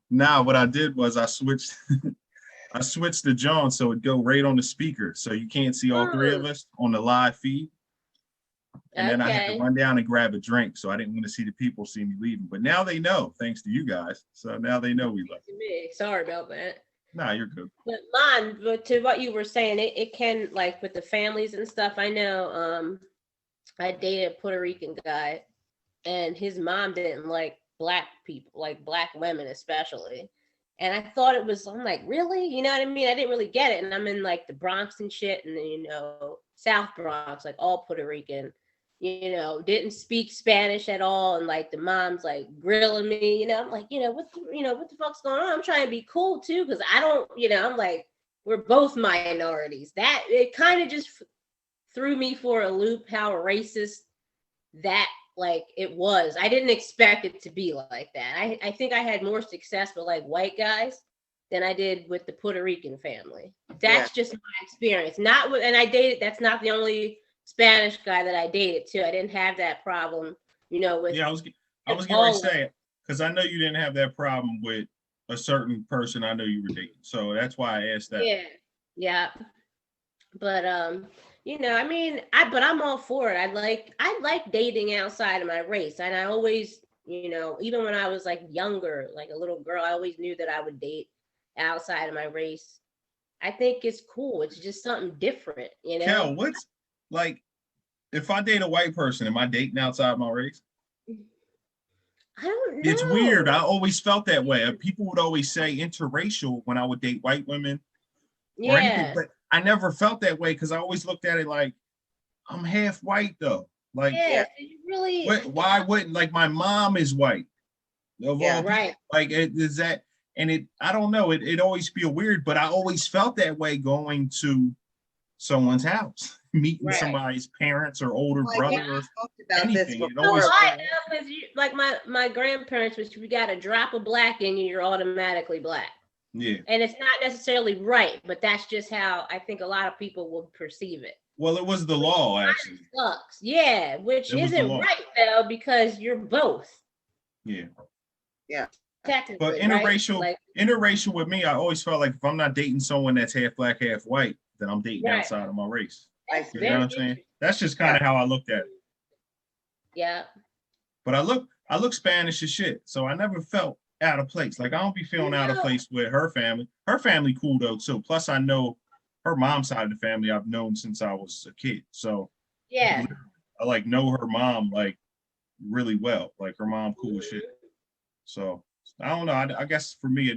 Nah, what I did was I switched the John so it go right on the speaker, so you can't see all three of us on the live feed. And then I had to run down and grab a drink, so I didn't want to see the people see me leaving. But now they know, thanks to you guys. So now they know we left. Sorry about that. Nah, you're good. But to what you were saying, it can, like, with the families and stuff. I know I dated a Puerto Rican guy, and his mom didn't like black people, like black women especially. And I thought I'm like, really? You know what I mean? I didn't really get it. And I'm in like the Bronx and shit, and then, South Bronx, like all Puerto Rican, didn't speak Spanish at all. And like the mom's like grilling me, I'm like, what the fuck's going on? I'm trying to be cool too, because I don't, I'm like, we're both minorities. That it kind of just threw me for a loop how racist that like it was. I didn't expect it to be like that. I think I had more success with like white guys than I did with the Puerto Rican family. That's just my experience. That's not the only Spanish guy that I dated too. I didn't have that problem, with. Yeah, I was going to say it, because I know you didn't have that problem with a certain person I know you were dating. So that's why I asked that. Yeah. But I mean, I'm all for it. I like dating outside of my race. And I always, even when I was like younger, like a little girl, I always knew that I would date outside of my race. I think it's cool. It's just something different, Kel, what's like, if I date a white person, am I dating outside my race? I don't know. It's weird. I always felt that way. People would always say interracial when I would date white women or anything, but I never felt that way because I always looked at it like, I'm half white though. Like, really? Why wouldn't, like, my mom is white? Right. Like, is that, and I don't know, it always feel weird, but I always felt that way going to someone's house, meeting somebody's parents or older brother or anything. Like my grandparents, which we got a drop of black in you, you're automatically black. Yeah. And it's not necessarily right, but that's just how I think a lot of people will perceive it. Well, it was the law, actually. Sucks. Yeah, which isn't right though, because you're both. Yeah. Yeah. technically, But interracial with me, I always felt like if I'm not dating someone that's half black, half white, then I'm dating outside of my race. That's You know what I'm saying? That's just kind of how I looked at it. Yeah. But I look Spanish as shit, so I never felt out of place. Like I don't be feeling out of place with her family. Her family cool though too. Plus I know her mom's side of the family I've known since I was a kid. So yeah, I like know her mom like really well. Like her mom cool as shit. So I don't know. I guess for me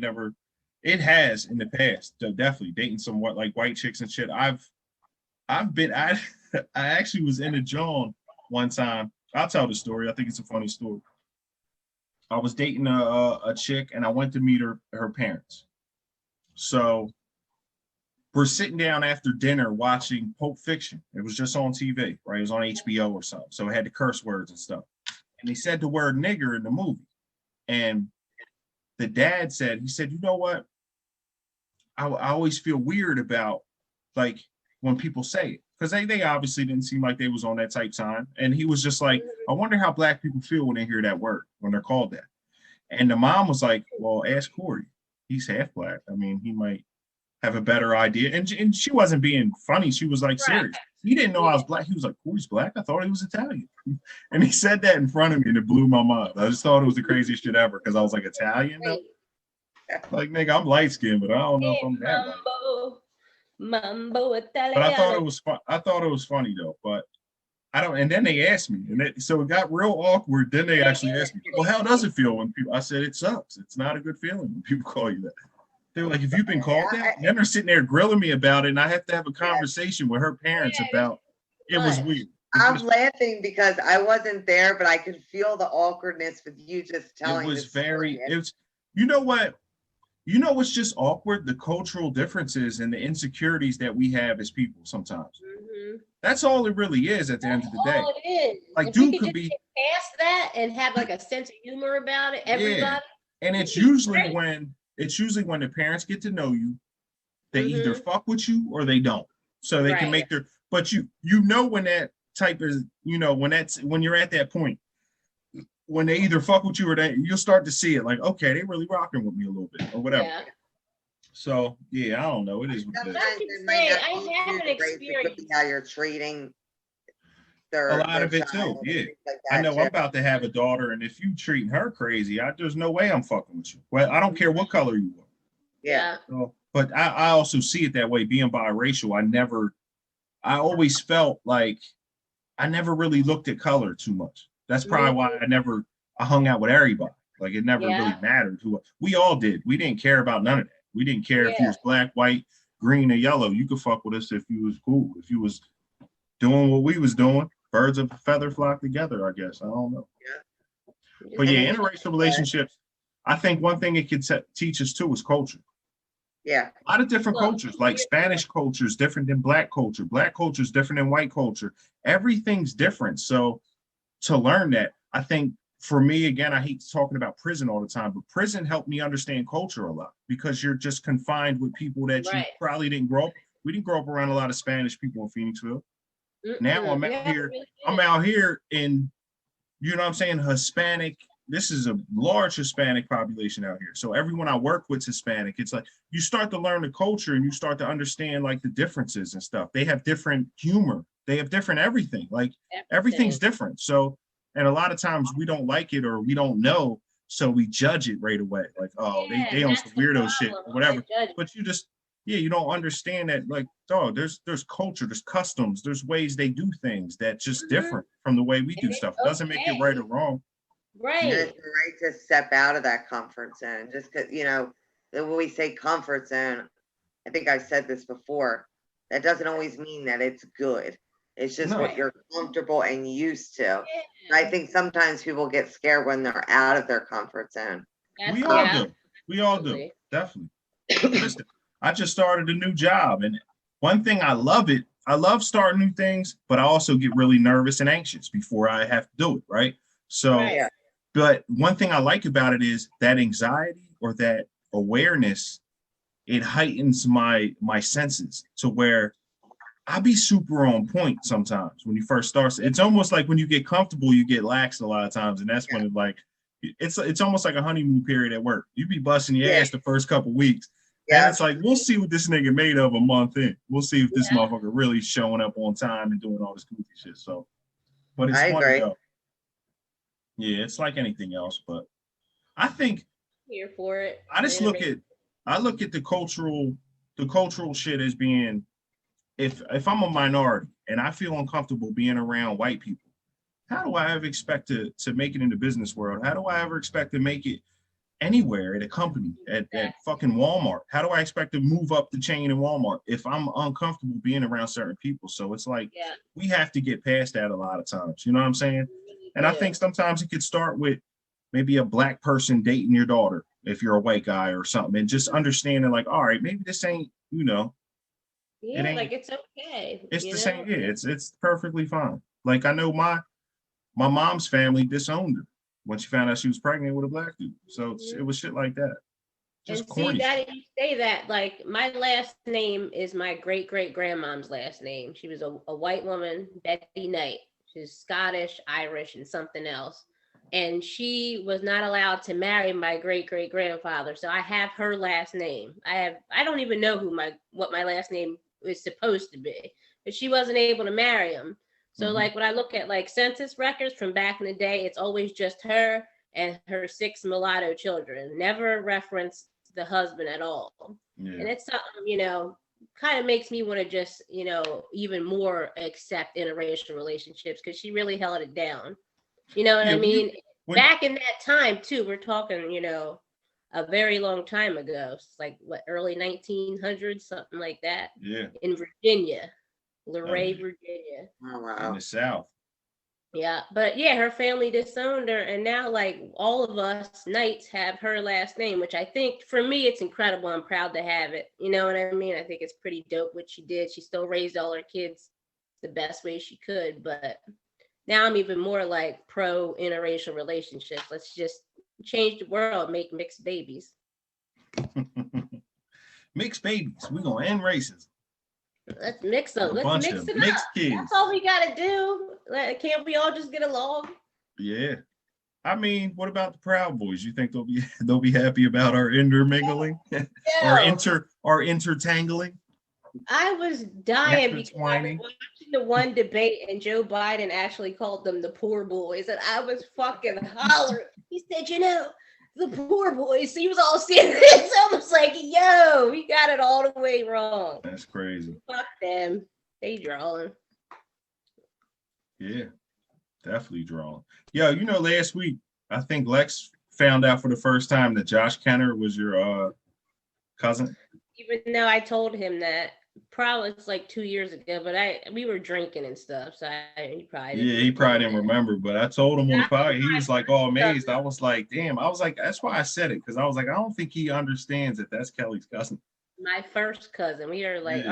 it has in the past. So definitely dating some white chicks and shit. I actually was in a John one time. I'll tell the story. I think it's a funny story. I was dating a chick and I went to meet her parents. So we're sitting down after dinner watching Pulp Fiction. It was just on TV, right? It was on HBO or something. So it had the curse words and stuff. And they said the word nigger in the movie. And the dad said, you know what? I always feel weird about like when people say it. Because they obviously didn't seem like they was on that type time. And he was just like, I wonder how black people feel when they hear that word, when they're called that. And the mom was like, well, ask Corey. He's half black. I mean, he might have a better idea. And she wasn't being funny. She was like serious. He didn't know I was black. He was like, Corey's black? I thought he was Italian. And he said that in front of me and it blew my mind. I just thought it was the craziest shit ever because I was like, Italian? Though? Like, nigga, I'm light skinned, but I don't know if I'm that light. Mambo Italiano. But I thought it was fun. I thought it was funny though. But I don't. And then they asked me, so it got real awkward. Then they actually asked me, "Well, how does it feel when people?" I said, "It sucks. It's not a good feeling when people call you that." They were like, "Have you been called that?" And then they're sitting there grilling me about it, and I have to have a conversation with her parents about. It was weird. I'm laughing because I wasn't there, but I could feel the awkwardness with you just telling. It was very. It's. You know what? You know what's just awkward? The cultural differences and the insecurities that we have as people sometimes. Mm-hmm. That's all it really is at the end of the day. All it is. Like, if dude could be get past that and have like a sense of humor about it, everybody. Yeah. And it's usually when the parents get to know you, they either fuck with you or they don't. So they can make their. But you know when that type is, when you're at that point. When they either fuck with you or you'll start to see it like, okay, they really rocking with me a little bit or whatever. Yeah. So yeah, I don't know. It is what it is. I have an experience. How you're treating a lot of it too. Yeah, like I know. I'm about to have a daughter, and if you treating her crazy, there's no way I'm fucking with you. Well, I don't care what color you are. Yeah. So, but I also see it that way. Being biracial, I always felt like I never really looked at color too much. That's probably why I hung out with everybody. Like it never really mattered who we all did. We didn't care about none of that. We didn't care if you was black, white, green, or yellow. You could fuck with us if you was cool. If you was doing what we was doing, birds of a feather flock together, I guess. I don't know. Yeah. But yeah, interracial relationships, I think one thing it could teach us too is culture. Yeah. A lot of different cultures, like Spanish culture is different than black culture. Black culture is different than white culture. Everything's different. So to learn that, I think for me, again, I hate talking about prison all the time, but prison helped me understand culture a lot because you're just confined with people that you probably didn't grow up. We didn't grow up around a lot of Spanish people in Phoenixville. Now I'm out here in, you know what I'm saying, Hispanic. This is a large Hispanic population out here. So everyone I work with is Hispanic. It's like you start to learn the culture and you start to understand like the differences and stuff. They have different humor. They have different everything. Like everything's different. So, and a lot of times we don't like it or we don't know. So we judge it right away. Like, oh, they on some weirdo shit or whatever. But you just, you don't understand that like, dog, there's culture, there's customs, there's ways they do things that's just different from the way we do stuff. It doesn't make it right or wrong. Right. It's right to step out of that comfort zone. Just because, when we say comfort zone, I think I've said this before, that doesn't always mean that it's good. It's just what you're comfortable and used to. Yeah. I think sometimes people get scared when they're out of their comfort zone. We all do. Definitely. Listen, I just started a new job. And one thing I love starting new things, but I also get really nervous and anxious before I have to do it. Right. So, but one thing I like about it is that anxiety or that awareness, it heightens my senses to where I be super on point sometimes when you first start. It's almost like when you get comfortable, you get lax a lot of times. And that's when it like, it's almost like a honeymoon period at work. You be busting your ass the first couple weeks. Yeah. And it's like, we'll see what this nigga made of a month in. We'll see if this motherfucker really showing up on time and doing all this goofy shit. So, but it's funny though. Yeah, it's like anything else, but I think here for it. I look at the cultural shit as being, if I'm a minority and I feel uncomfortable being around white people, how do I ever expect to make it in the business world? How do I ever expect to make it anywhere at a company, at fucking Walmart? How do I expect to move up the chain in Walmart if I'm uncomfortable being around certain people? So it's like, we have to get past that a lot of times. You know what I'm saying? And I think sometimes it could start with maybe a black person dating your daughter if you're a white guy or something, and just understanding like, all right, maybe this ain't, Yeah, like it's okay. It's the same. Yeah, it's perfectly fine. Like I know my mom's family disowned her when she found out she was pregnant with a black dude. So it was shit like that. Just corny. That you say that, like my last name is my great-great-grandmom's last name. She was a white woman, Betty Knight. She's Scottish, Irish, and something else. And she was not allowed to marry my great-great-grandfather. So I have her last name. I don't even know what my last name is supposed to be, but she wasn't able to marry him. So like when I look at like census records from back in the day, it's always just her and her 6 mulatto children, never reference the husband at all. Yeah. And it's something, kind of makes me want to just, even more accept interracial relationships, because she really held it down. You know what I mean? Back in that time too, we're talking, a very long time ago. It's like early 1900s, something like that. Yeah. In Virginia, Luray, Virginia. Oh, wow. In the South. Yeah, but yeah, her family disowned her, and now like all of us Knights have her last name, which I think for me it's incredible. I'm proud to have it. You know what I mean? I think it's pretty dope what she did. She still raised all her kids the best way she could, but now I'm even more like pro interracial relationships. Let's just change the world, make mixed babies. Mixed babies. We're gonna end racism. Let's mix them. Let's mix it mixed up. Kids. That's all we gotta do. Can't we all just get along? Yeah. I mean, what about the Proud Boys? You think they'll be happy about our intermingling? Our intertangling? I was dying because I was watching the one debate and Joe Biden actually called them the poor boys, and I was fucking hollering. He said, the poor boys. So he was all serious. I was like, yo, he got it all the way wrong. That's crazy. Fuck them. They drawing. Yeah, definitely drawing. Yo, last week, I think Lex found out for the first time that Josh Kenner was your cousin. Even though I told him that probably it's like 2 years ago, but we were drinking and stuff, so he probably didn't remember. But I told him on the podcast, he was like all amazed. I was like, damn. I was like, that's why I said it, because I was like, I don't think he understands that that's Kelly's cousin. My first cousin. We are like,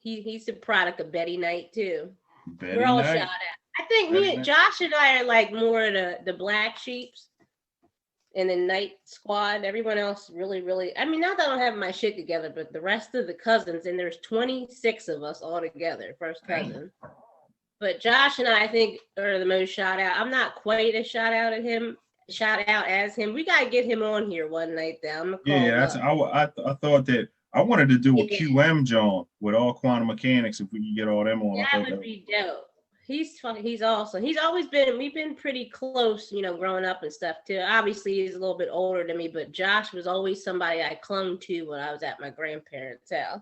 he's the product of Betty Knight too. We're all shot at. I think Josh and I are like more the black sheeps in the Knight squad. Everyone else really, I mean, not that I don't have my shit together, but the rest of the cousins, and there's 26 of us all together, first cousin. But Josh and I think are the most shot out. I'm not quite as shot out as him. We gotta get him on here one night though. I thought that I wanted to do a QM John with all quantum mechanics if we could get all them on. That would be dope. He's awesome. We've been pretty close, growing up and stuff too. Obviously he's a little bit older than me, but Josh was always somebody I clung to when I was at my grandparents' house.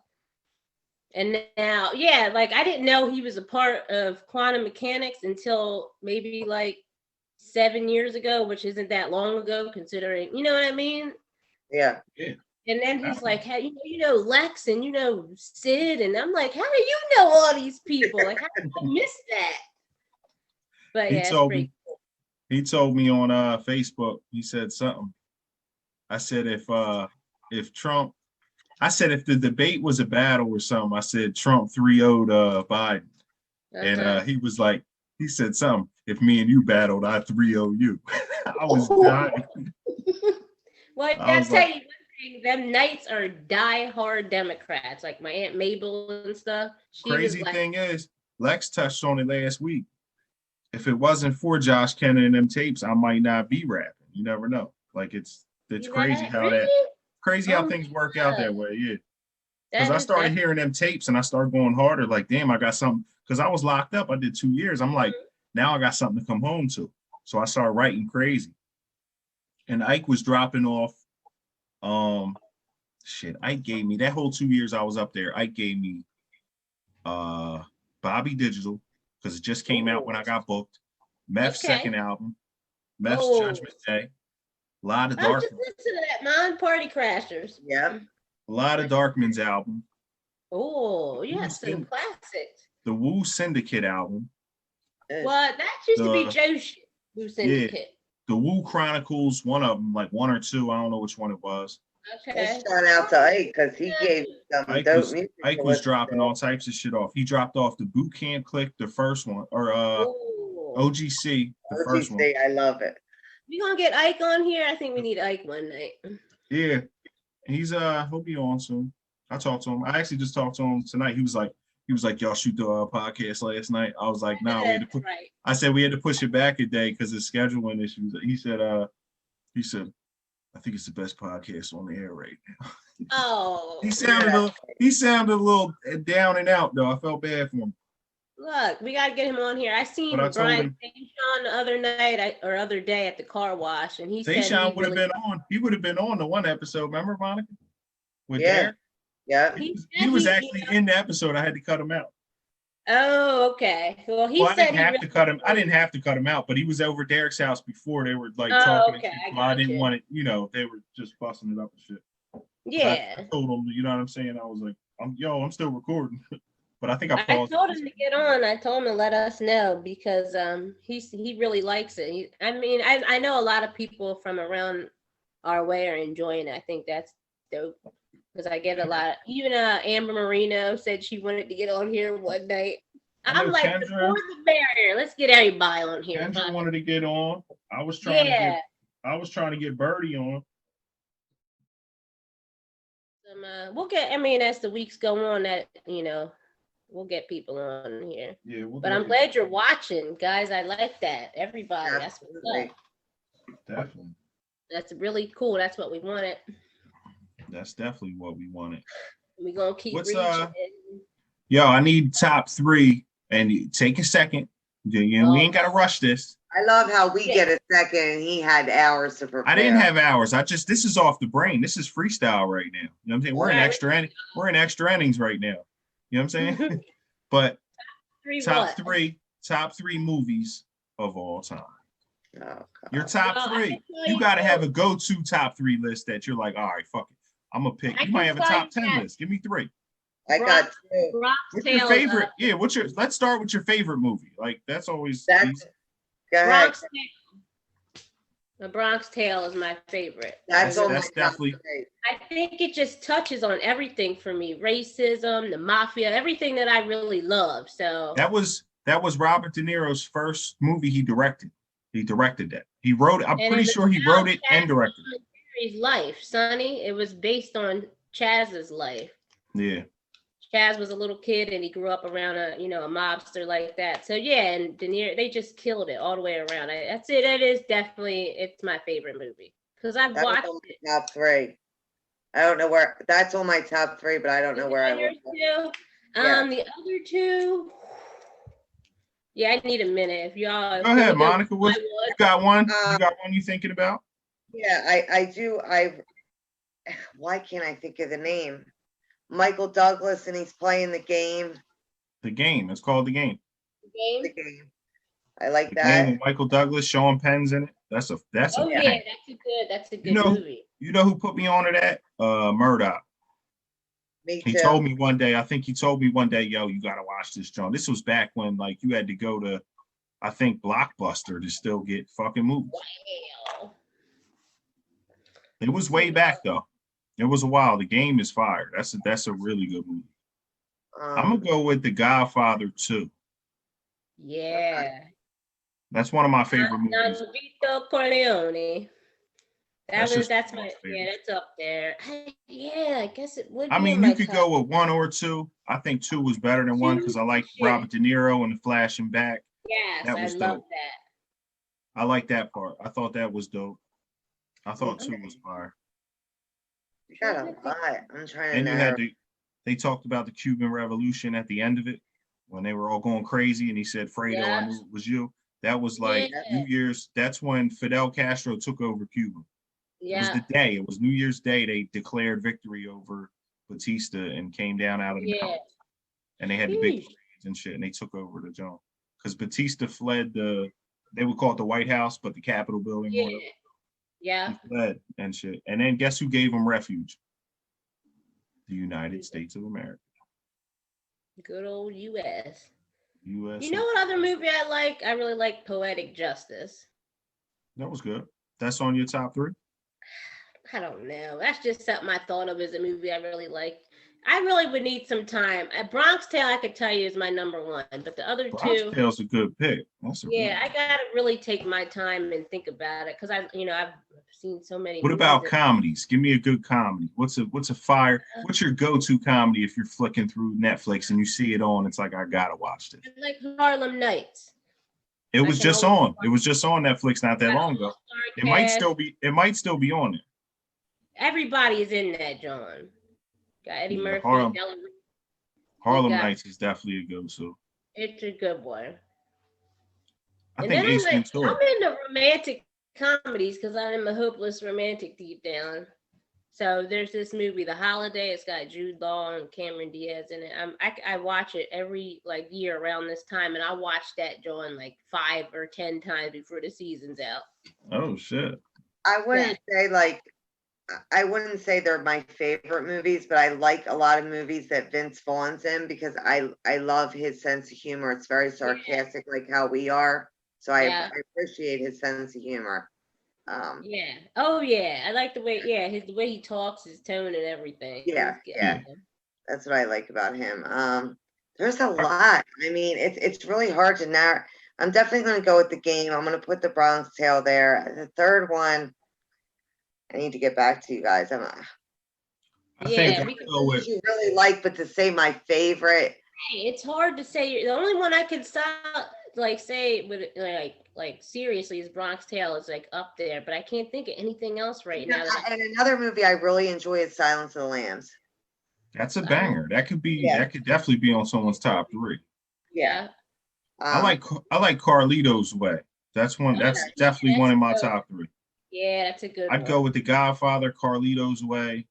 And now, I didn't know he was a part of quantum mechanics until maybe like 7 years ago, which isn't that long ago considering, you know what I mean? Yeah. And then he's like, hey, Lex and Sid, and I'm like, how do you know all these people? Like, how did I miss that? But he told me on Facebook. He said something. I said if the debate was a battle or something, I said Trump 3-0'd Biden, and he was like, he said something. If me and you battled, I 3-0 you. I was dying. Well, I gotta tell you. Them Knights are die-hard Democrats, like my Aunt Mabel and stuff. Crazy thing is, Lex touched on it last week. if it wasn't for Josh Kenner and them tapes, I might not be rapping. You never know. Like it's crazy how really? how things work out that way. Yeah. Because I That started is hearing them tapes and I started going harder. Like, damn, I got something. Because I was locked up. I did 2 years. I'm like, now I got something to come home to. So I started writing crazy. And Ike was dropping off. Ike gave me that whole 2 years I was up there. Ike gave me Bobby Digital, because it just came out when I got booked. Meth's second album, Meth's Judgment Day. A lot of I'll Dark. just listen to that, Mon Party Crashers. Yeah. A lot of Darkman's album. Oh, you have some classics. The Wu Syndicate album. Well, that used to be Joe shit. Wu Syndicate. Yeah, the Wu Chronicles, one of them, like one or two. I don't know which one it was. Okay. Shout out to Ike because he gave some dope music. Ike was dropping all types of shit off. He dropped off the Boot Camp Click, the first one, or OGC, the first one. I love it. We gonna get Ike on here? I think we need Ike one night. Yeah, he's he'll be on soon. I talked to him. I actually just talked to him tonight. He was like, y'all shoot the podcast last night. I was like, no, we had to put. Right. I said we had to push it back a day because of scheduling issues. He said, I think it's the best podcast on the air right now. Oh, he sounded a little down and out though. I felt bad for him. Look, we gotta get him on here. I seen Brian Sean the other night or other day at the car wash, and he said Sean would have been on. He would have been on the one episode. Remember, Monica? With Derek? Yeah. He was actually in the episode. I had to cut him out. Oh, okay. Well, I didn't have to cut him. I didn't have to cut him out, but he was over Derek's house before. They were like talking. Okay, I didn't want it. You know, they were just busting it up and shit. Yeah. I told him, you know what I'm saying? I was like, I'm still recording. But I think I paused. I told him to get on. I told him to let us know because he really likes it. I know a lot of people from around our way are enjoying it. I think that's dope because I get a lot. Even Amber Marino said she wanted to get on here one night. I'm like, Kendra, before the barrier, let's get everybody on here. Kendra wanted to get on. I was trying to get Birdie on. We'll get. As the weeks go on, that we'll get people on here. Yeah, but I'm glad you're watching, guys. I like that. Everybody, that's what's up. Definitely. That's really cool. That's what we wanted. That's definitely what we wanted. We're gonna keep reaching. Yo, I need top 3, and take a second. We ain't gotta rush this. I love how we get a second and he had hours to prepare. I didn't have hours. This is off the brain. This is freestyle right now. You know what I'm saying? We're in extra innings right now. You know what I'm saying? But top three movies of all time. Oh, your top 3. You got to have a go-to top 3 list that you're like, all right, fuck it. I'm gonna pick. You might have a top 10 list. Give me 3. I got 2. What's your favorite? Yeah, let's start with your favorite movie. Like that's always The Bronx Tale is my favorite. That's definitely. I think it just touches on everything for me: racism, the mafia, everything that I really love. So that was Robert De Niro's first movie he directed. He directed that. He wrote it. I'm pretty sure he wrote it and directed it. His life, Sonny. It was based on Chaz's life. Yeah. Chaz was a little kid and he grew up around a mobster like that. So yeah, and De Niro, they just killed it all the way around. That's it. It's my favorite movie because I've watched it. Top 3. I don't know where that's on my top 3, but I don't know where I would. The other 2. Yeah, I need a minute. If y'all go ahead, Monica. You got one? You got one you thinking about? Yeah, I do. Why can't I think of the name? Michael Douglas, and he's playing the game. The Game. It's called The Game. The Game. I like that. Game with Michael Douglas, Sean Penn's in it. That's a that's a good movie. You know who put me on to that? Murdoch. Me too. He told me one day, yo, you gotta watch this, John. This was back when like you had to go to, I think, Blockbuster to still get fucking movies. Wow. It was way back though. It was a while. The Game is fire. That's a really good movie. I'm gonna go with The Godfather 2. Yeah. That's one of my favorite movies. Vito Corleone. That's up there. I guess it would. You could go with 1 or 2. I think 2 was better than 1 because I like Robert De Niro and the flashing back. Yes, That I was love dope. that. I like that part. I thought that was dope. I thought Okay. 2 was fire. You got a lot. I'm trying to And you narrow. had they talked about the Cuban Revolution at the end of it when they were all going crazy, and he said, Fredo, I knew it was you. That was like Yeah. New Year's. That's when Fidel Castro took over Cuba. It was Yeah. the day. It was New Year's Day. They declared victory over Batista and came down out of the Yeah. mountains. And they had the big Sheesh. parades and shit, and they took over the joint. Because Batista fled they would call it the White House, but the Capitol building. Yeah. Or whatever. Yeah. He fled and shit. And then guess who gave him refuge? The United States of America. Good old U.S. U.S. You know what other movie I like? I really like Poetic Justice. That was good. That's on your top 3? I don't know. That's just something I thought of as a movie I really like. I really would need some time. Bronx Tale, I could tell you, is my number 1, but the other Bronx 2, Tale's a good pick. That's a yeah, I gotta really take my time and think about it because I've seen so many. What about comedies? Give me a good comedy. What's a fire? What's your go-to comedy if you're flicking through Netflix and you see it on? It's like I gotta watch this. I like Harlem Nights. It was just on. It was just on Netflix not that long ago. It might still be. It might still be on there. Everybody is in that, John. Got Eddie Murphy. Harlem Nights is definitely a go-to. It's a good one. I think Ace Ventura. I'm into romantic comedies because I'm a hopeless romantic deep down. So there's this movie, The Holiday. It's got Jude Law and Cameron Diaz in it. I watch it every year around this time, and I watch that John 5 or 10 times before the season's out. Oh shit! I wouldn't say they're my favorite movies, but I like a lot of movies that Vince Vaughn's in because I love his sense of humor. It's very sarcastic, like how we are. So I appreciate his sense of humor. Yeah. Oh yeah. I like the way the way he talks, his tone and everything. Yeah. That's what I like about him. There's a lot. I mean, it's really hard to narrow. I'm definitely going to go with The Game. I'm going to put The Bronx Tale there. The third one, I need to get back to you guys. I think we could go with you really like, but to say my favorite. It's hard to say. The only one I can stop say with seriously is Bronx Tale is up there, but I can't think of anything else right now. And another movie I really enjoy is Silence of the Lambs. That's a banger. That could definitely be on someone's top 3. Yeah. I like Carlito's Way. That's definitely one in my top 3. Yeah, that's a good one. I'd go with The Godfather, Carlito's Way.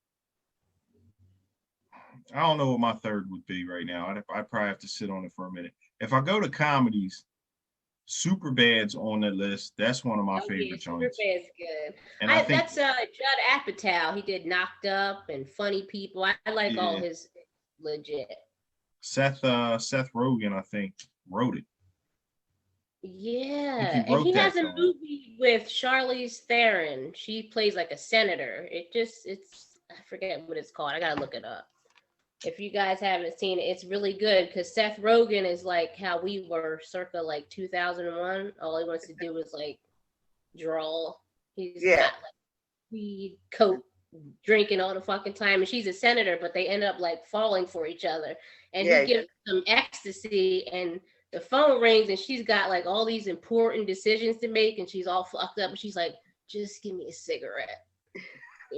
I don't know what my third would be right now. I'd probably have to sit on it for a minute. If I go to comedies, Superbad's on the list. That's one of my favorite joints. Superbad's good. And that's Judd Apatow. He did Knocked Up and Funny People. I like all his legit. Seth Rogen, I think, wrote it. Yeah, and he has a movie with Charlize Theron. She plays a senator. I forget what it's called. I gotta look it up. If you guys haven't seen it, it's really good because Seth Rogen is how we were circa 2001. All he wants to do is draw. He's got weed, coke, drinking all the fucking time, and she's a senator, but they end up falling for each other. And he gives them ecstasy, and the phone rings, and she's got all these important decisions to make, and she's all fucked up, and she's like, "Just give me a cigarette."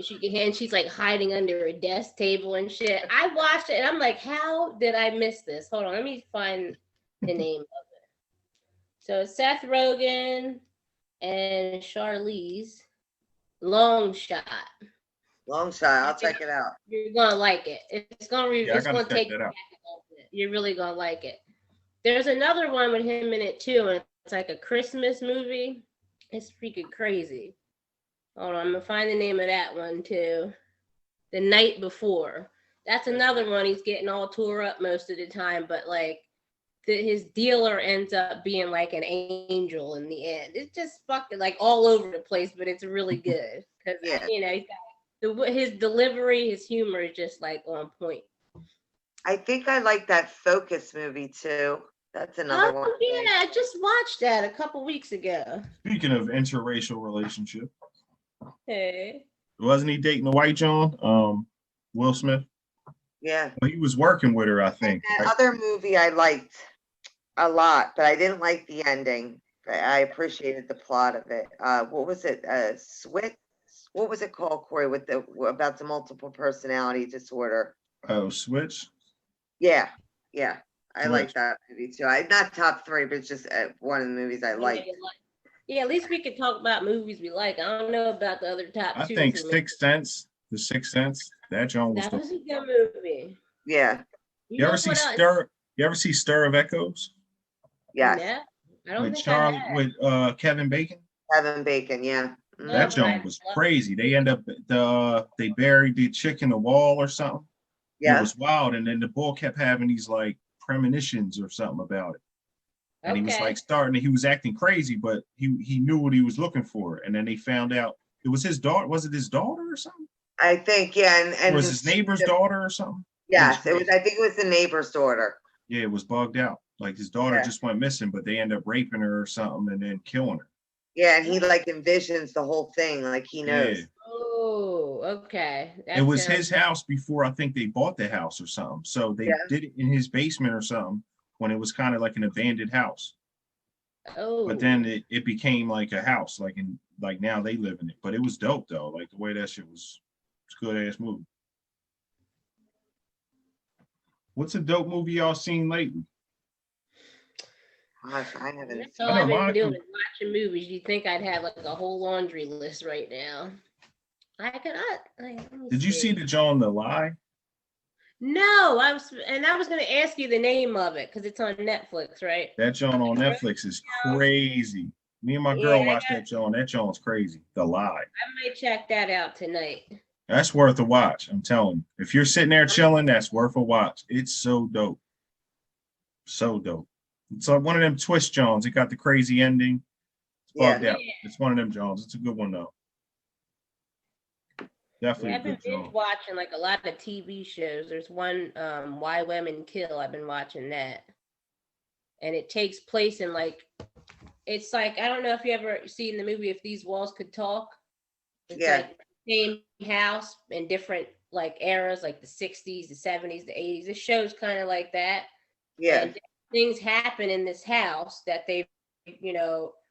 She's hiding under a desk table and shit. I watched it and I'm like, how did I miss this? Hold on, let me find the name of it. So Seth Rogen and Charlize, Long Shot. Long Shot, I'll check it out. You're gonna like it. It's gonna take you back a bit. You're really gonna like it. There's another one with him in it too, and it's a Christmas movie. It's freaking crazy. Hold on, I'm gonna find the name of that one too. The Night Before. That's another one. He's getting all tore up most of the time, but his dealer ends up being an angel in the end. It's just fucking all over the place, but it's really good because he's got his delivery, his humor is just on point. I think I like that Focus movie too. That's another one. Yeah, I just watched that a couple weeks ago. Speaking of interracial relationship. Hey. Wasn't he dating the white John? Will Smith? Yeah. Well, he was working with her, I think. And that other movie I liked. a lot, but I didn't like the ending. But I appreciated the plot of it. What was it? Switch. What was it called, Corey? With the about the multiple personality disorder. Oh, Switch. Yeah, yeah. I like Switch. that movie too. I not top three, but it's just one of the movies I liked. Yeah, at least we could talk about movies we like. I don't know about the other top I two think for me. Sixth Sense, The Sixth Sense, that John was That the. was a good movie. Yeah. You ever see Stir? You ever see Stir of Echoes? Yes. No, I don't With think Charlie, I have. with Kevin Bacon. Kevin Bacon, yeah. Oh, That John was crazy. They end up they buried the chick in the wall or something. Yeah. It was wild, and then the boy kept having these like premonitions or something about it. And he was like he was acting crazy, but he knew what he was looking for. And then they found out it was his daughter. Was it his daughter or something? I think, yeah, and Or was his neighbor's daughter or something? Yes, it was. I think it was the neighbor's daughter. Yeah, it was bugged out. Like his daughter just went missing, but they end up raping her or something and then killing her. Yeah, and he like envisions the whole thing, like he knows. Yeah. Oh, okay. It was his house before I think they bought the house or something. So they did it in his basement or something when it was kind of like an abandoned house. Oh. But then it became like a house, like now they live in it. But it was dope though. Like the way that shit was, it's a good ass movie. What's a dope movie y'all seen lately? Gosh, I haven't. That's all I've been doing is watching movies. You think I'd have like a whole laundry list right now? I cannot. Did you see the John the Lie? No, I was going to ask you the name of it because it's on Netflix, right? That John on Netflix is crazy. Me and my girl watched that John. That John's crazy. The Lie. I might check that out tonight. That's worth a watch. I'm telling you. If you're sitting there chilling, that's worth a watch. It's so dope. So dope. It's like one of them twist Johns. It got the crazy ending. It's bugged out. It's one of them Johns. It's a good one though. Definitely. I've been binge watching like a lot of TV shows. There's one, Why Women Kill. I've been watching that, and it takes place in like, it's like, I don't know if you ever seen the movie If These Walls Could Talk. It's like the same house in different like eras, like the 60s, the 70s, the 80s. This show's kind of like that. Yeah. And things happen in this house that they,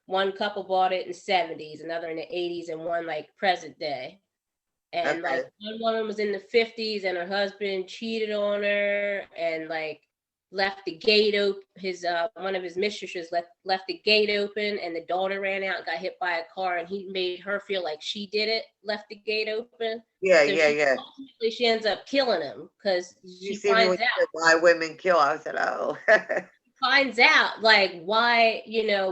one couple bought it in the 70s, another in the 80s, and one like present day. And like one woman was in the 50s and her husband cheated on her and like left the gate open. His one of his mistresses left the gate open, and the daughter ran out and got hit by a car, and he made her feel like she did it, left the gate open. Yeah, so ultimately she ends up killing him because she finds out why women kill. I said, oh. finds out like why,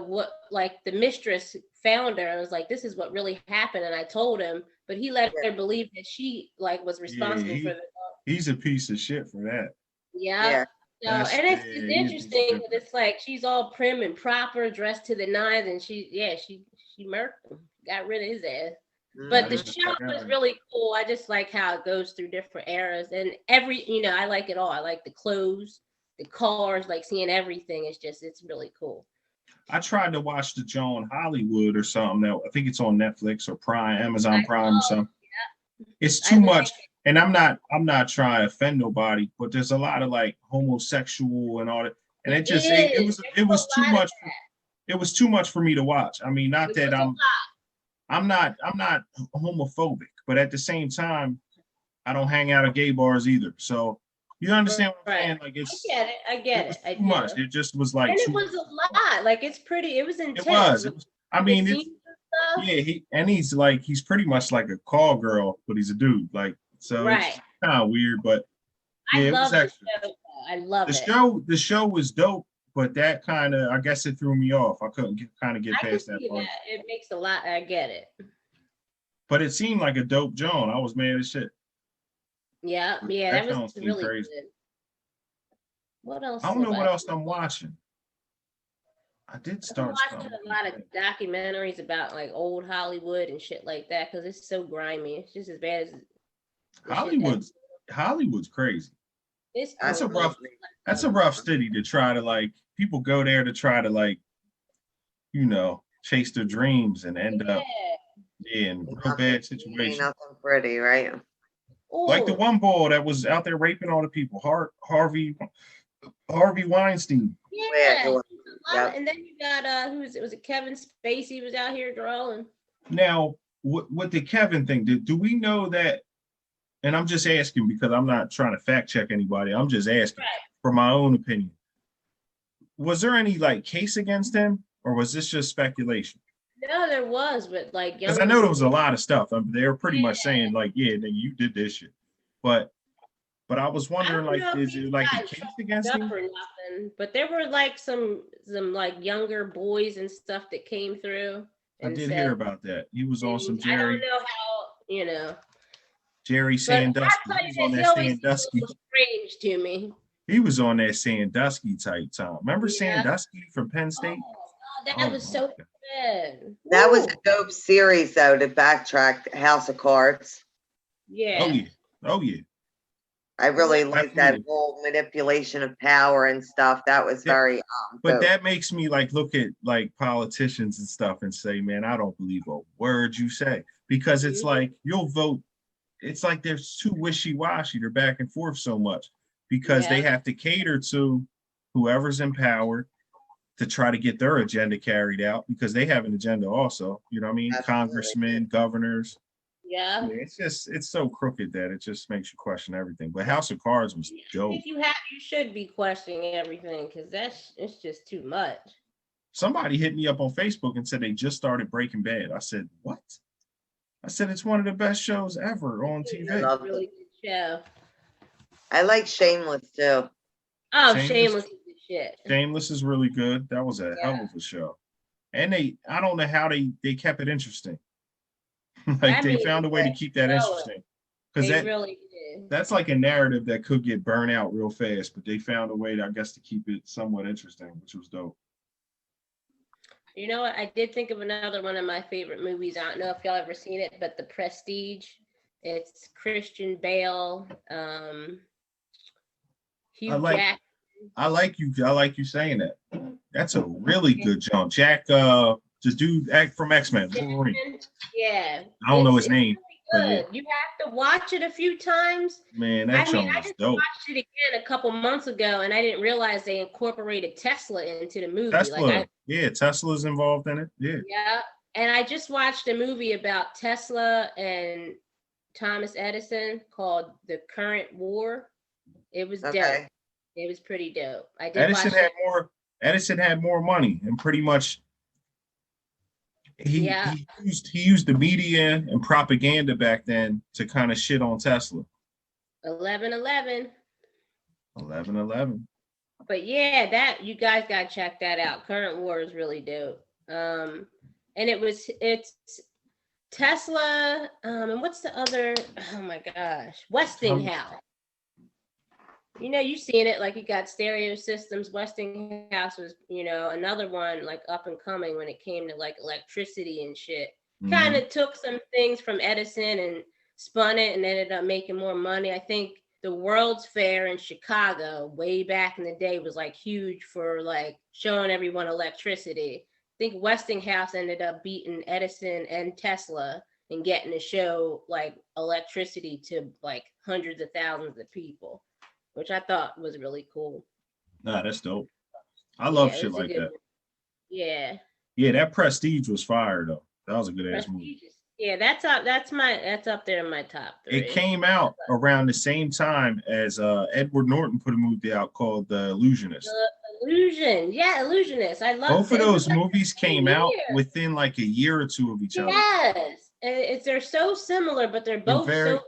what, like the mistress found her and was like, this is what really happened, and I told him, but he let her believe that she like was responsible for the. He's a piece of shit for that. Yeah. So, and it's interesting because it's like she's all prim and proper, dressed to the nines, and she murked him, got rid of his ass. But the show is really cool. I just like how it goes through different eras, and I like it all. I like the clothes, the cars, like seeing everything. It's really cool. I tried to watch the John Hollywood or something. I think it's on Netflix or Prime, Amazon Prime or something. Yeah. It's too much. And I'm not trying to offend nobody, but there's a lot of like homosexual and all that. And it was too much. It was too much for me to watch. I mean, not that I'm not homophobic, but at the same time, I don't hang out at gay bars either. So you understand what I'm saying? Like I get it. Too much. It just was like. And it was a lot. Like it's pretty. It was intense. It was. I mean, he's pretty much like a call girl, but he's a dude. Like. So it's kind of weird, but I love the show. I love it. The show was dope, but that kind of, I guess it threw me off. I couldn't get past that part. It makes a lot. I get it. But it seemed like a dope John. I was mad as shit. Yeah, that was really crazy. Good. What else? I don't know what else I'm watching. I did start watching a lot of documentaries about like old Hollywood and shit like that because it's so grimy. It's just as bad as. Hollywood's crazy. That's a rough city to try to like. People go there to try to like, chase their dreams and end up in real bad situations. Nothing pretty, right? Like the one boy that was out there raping all the people, Harvey Harvey Weinstein. Yeah. it was. Yep. And then you got was it Kevin Spacey was out here drawing. Now, what the Kevin thing? Do we know that? And I'm just asking because I'm not trying to fact check anybody. I'm just asking for my own opinion. Was there any like case against him, or was this just speculation? No, there was, but like, because I know there was a lot of stuff. They were pretty much saying like, yeah, then you did this shit. But I was wondering, like, is it like a case against him? Or nothing, but there were like some like younger boys and stuff that came through. I did hear about that. He was on some Jerry. I don't know how, Jerry Sandusky. He was on that Sandusky. Strange to me. He was on that Sandusky type time. Remember Sandusky from Penn State? Oh, that was so good. That was a dope series, though, to backtrack House of Cards. Yeah. Oh yeah. I really like that whole manipulation of power and stuff. That was very but dope. that makes me like look at like politicians and stuff and say, man, I don't believe a word you say, because it's like you'll vote. It's like they're too wishy-washy. They're back and forth so much because they have to cater to whoever's in power to try to get their agenda carried out, because they have an agenda also. You know what I mean? Absolutely. Congressmen, governors. Yeah. It's so crooked that it just makes you question everything. But House of Cards was dope. If you should be questioning everything, because it's just too much. Somebody hit me up on Facebook and said they just started Breaking Bad. I said, what? I said, it's one of the best shows ever on TV. I love really good show. I like Shameless too. Oh, Shameless is the shit. Shameless is really good. That was a hell of a show. And I don't know how they kept it interesting. Like they found a way to keep that interesting. Because that really did. That's like a narrative that could get burnt out real fast, but they found a way, I guess, to keep it somewhat interesting, which was dope. You know what? I did think of another one of my favorite movies. I don't know if y'all ever seen it, but The Prestige. It's Christian Bale, Hugh Jackman. I like you saying that. That's a really good jump. Jack, just dude act from X-Men. Yeah. I don't know his name. Good. You have to watch it a few times. Man, that show was dope. I watched it again a couple months ago, and I didn't realize they incorporated Tesla into the movie. Tesla, Tesla's involved in it. Yeah, and I just watched a movie about Tesla and Thomas Edison called The Current War. It was dope. It was pretty dope. Edison had more money, and pretty much he used the media and propaganda back then to kind of shit on Tesla. 11/11. 11/11. But yeah, that you guys got to check that out. Current War is really dope. And it's Tesla. And what's the other? Oh my gosh, Westinghouse. You've seen it, like you got Stereo Systems. Westinghouse was, another one like up and coming when it came to like electricity and shit. Mm-hmm. Kind of took some things from Edison and spun it and ended up making more money. I think the World's Fair in Chicago way back in the day was like huge for like showing everyone electricity. I think Westinghouse ended up beating Edison and Tesla and getting to show like electricity to like hundreds of thousands of people, which I thought was really cool. Nah, that's dope. I love shit like that. Yeah. Yeah, that Prestige was fire though. That was a good ass movie. Yeah, that's up there in my top 3. It came out around the same time as Edward Norton put a movie out called The Illusionist. Illusionist. I love both of those movies came out within like a year or two of each other. Yes, they're so similar, but they're both so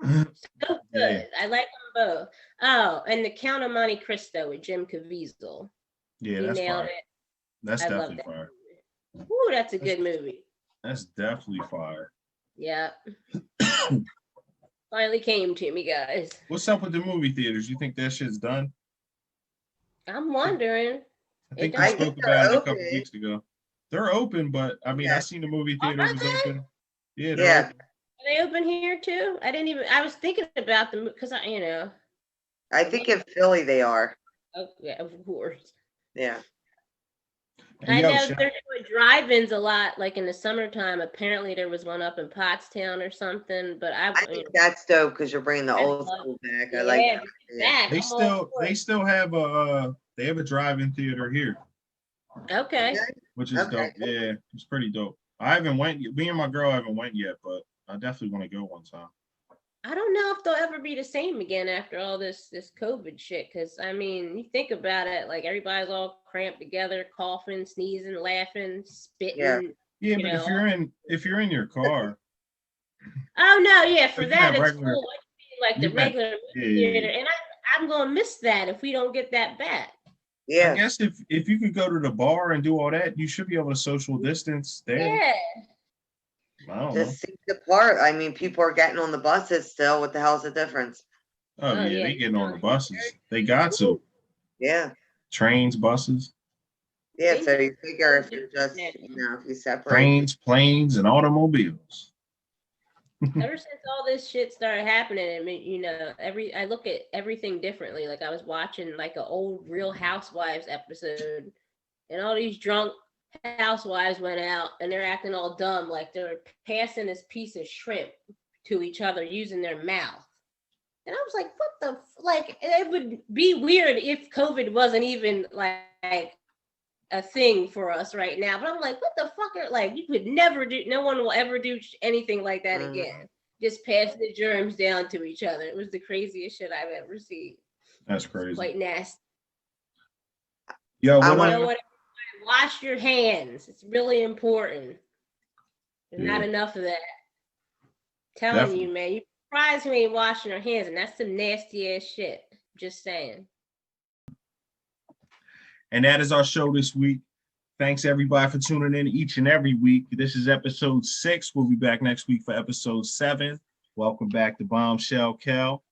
good. Yeah. I like them both. Oh, and The Count of Monte Cristo with Jim Caviezel. Yeah, that's fire. That's definitely fire. Ooh, that's a good movie. That's definitely fire. Yeah. Finally came to me, guys. What's up with the movie theaters? You think that shit's done? I'm wondering. I think we spoke about it a couple weeks ago. They're open, but I mean, I seen the movie theater was open. Yeah, they're open. Are they open here too? I was thinking about them because I think in Philly they are. Okay, of course. Yeah. I Yo, know they're doing drive-ins a lot, like in the summertime. Apparently, there was one up in Pottstown or something. But I think that's dope because you're bringing the old school back. I like yeah, that. Yeah. back. they still have a drive-in theater here, Okay. which is Okay. dope. Yeah, it's pretty dope. I haven't went. Me and my girl haven't went yet, but I definitely want to go one time. I don't know if they'll ever be the same again after all this COVID shit. Because I mean, you think about it, like everybody's all cramped together, coughing, sneezing, laughing, spitting. Yeah. Yeah, but if you're in your car, Oh no, yeah, for if you that have it's regular- cool. Like the you bet- regular movie yeah. theater, and I'm gonna miss that if we don't get that back. I Yeah. guess if you could go to the bar and do all that, you should be able to social distance there. Yeah. I don't know. Just 6 apart. I mean, people are getting on the buses still. What the hell's the difference? Oh, Oh, yeah, yeah, they getting on the you're buses. They got to. Yeah. Trains, buses, Yeah. So you figure if you're just, if you separate. trains, planes, and automobiles. Ever since all this shit started happening, I mean, I look at everything differently. Like I was watching like an old Real Housewives episode, and all these drunk housewives went out and they're acting all dumb, like they're passing this piece of shrimp to each other using their mouth. And I was like, what the like? It would be weird if COVID wasn't even like a thing for us right now. But I'm like, what the fuck are like? You could never do. No one will ever do anything like that again. Just pass the germs down to each other. It was the craziest shit I've ever seen. That's crazy. Quite nasty. Yo, Wash your hands. It's really important. There's not enough of that. Telling Definitely. you, man, you surprised who ain't washing their hands, and that's some nasty ass shit. Just saying. And that is our show this week. Thanks everybody for tuning in each and every week. This is episode 6. We'll be back next week for episode 7. Welcome back to Bombshell Kel.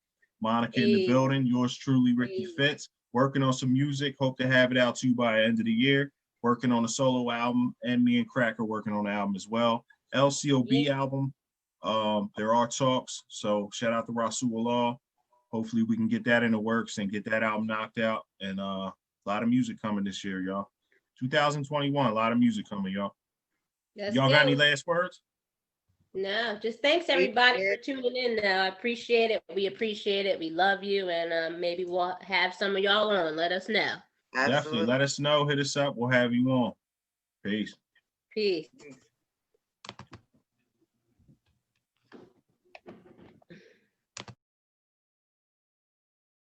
Monica in the building. Yours truly, Ricky Fitz. Working on some music. Hope to have it out to you by the end of the year. Working on a solo album, and me and Crack are working on the album as well. LCOB album. There are talks. So shout out to Rasulullah. Hopefully we can get that in the works and get that album knocked out. And a lot of music coming this year, y'all. 2021, a lot of music coming, y'all. Y'all got any last words? No, just thanks everybody for tuning in. I appreciate it. We appreciate it. We love you, and maybe we'll have some of y'all on. Let us know. Absolutely. Definitely. Let us know. Hit us up. We'll have you on. Peace. Peace.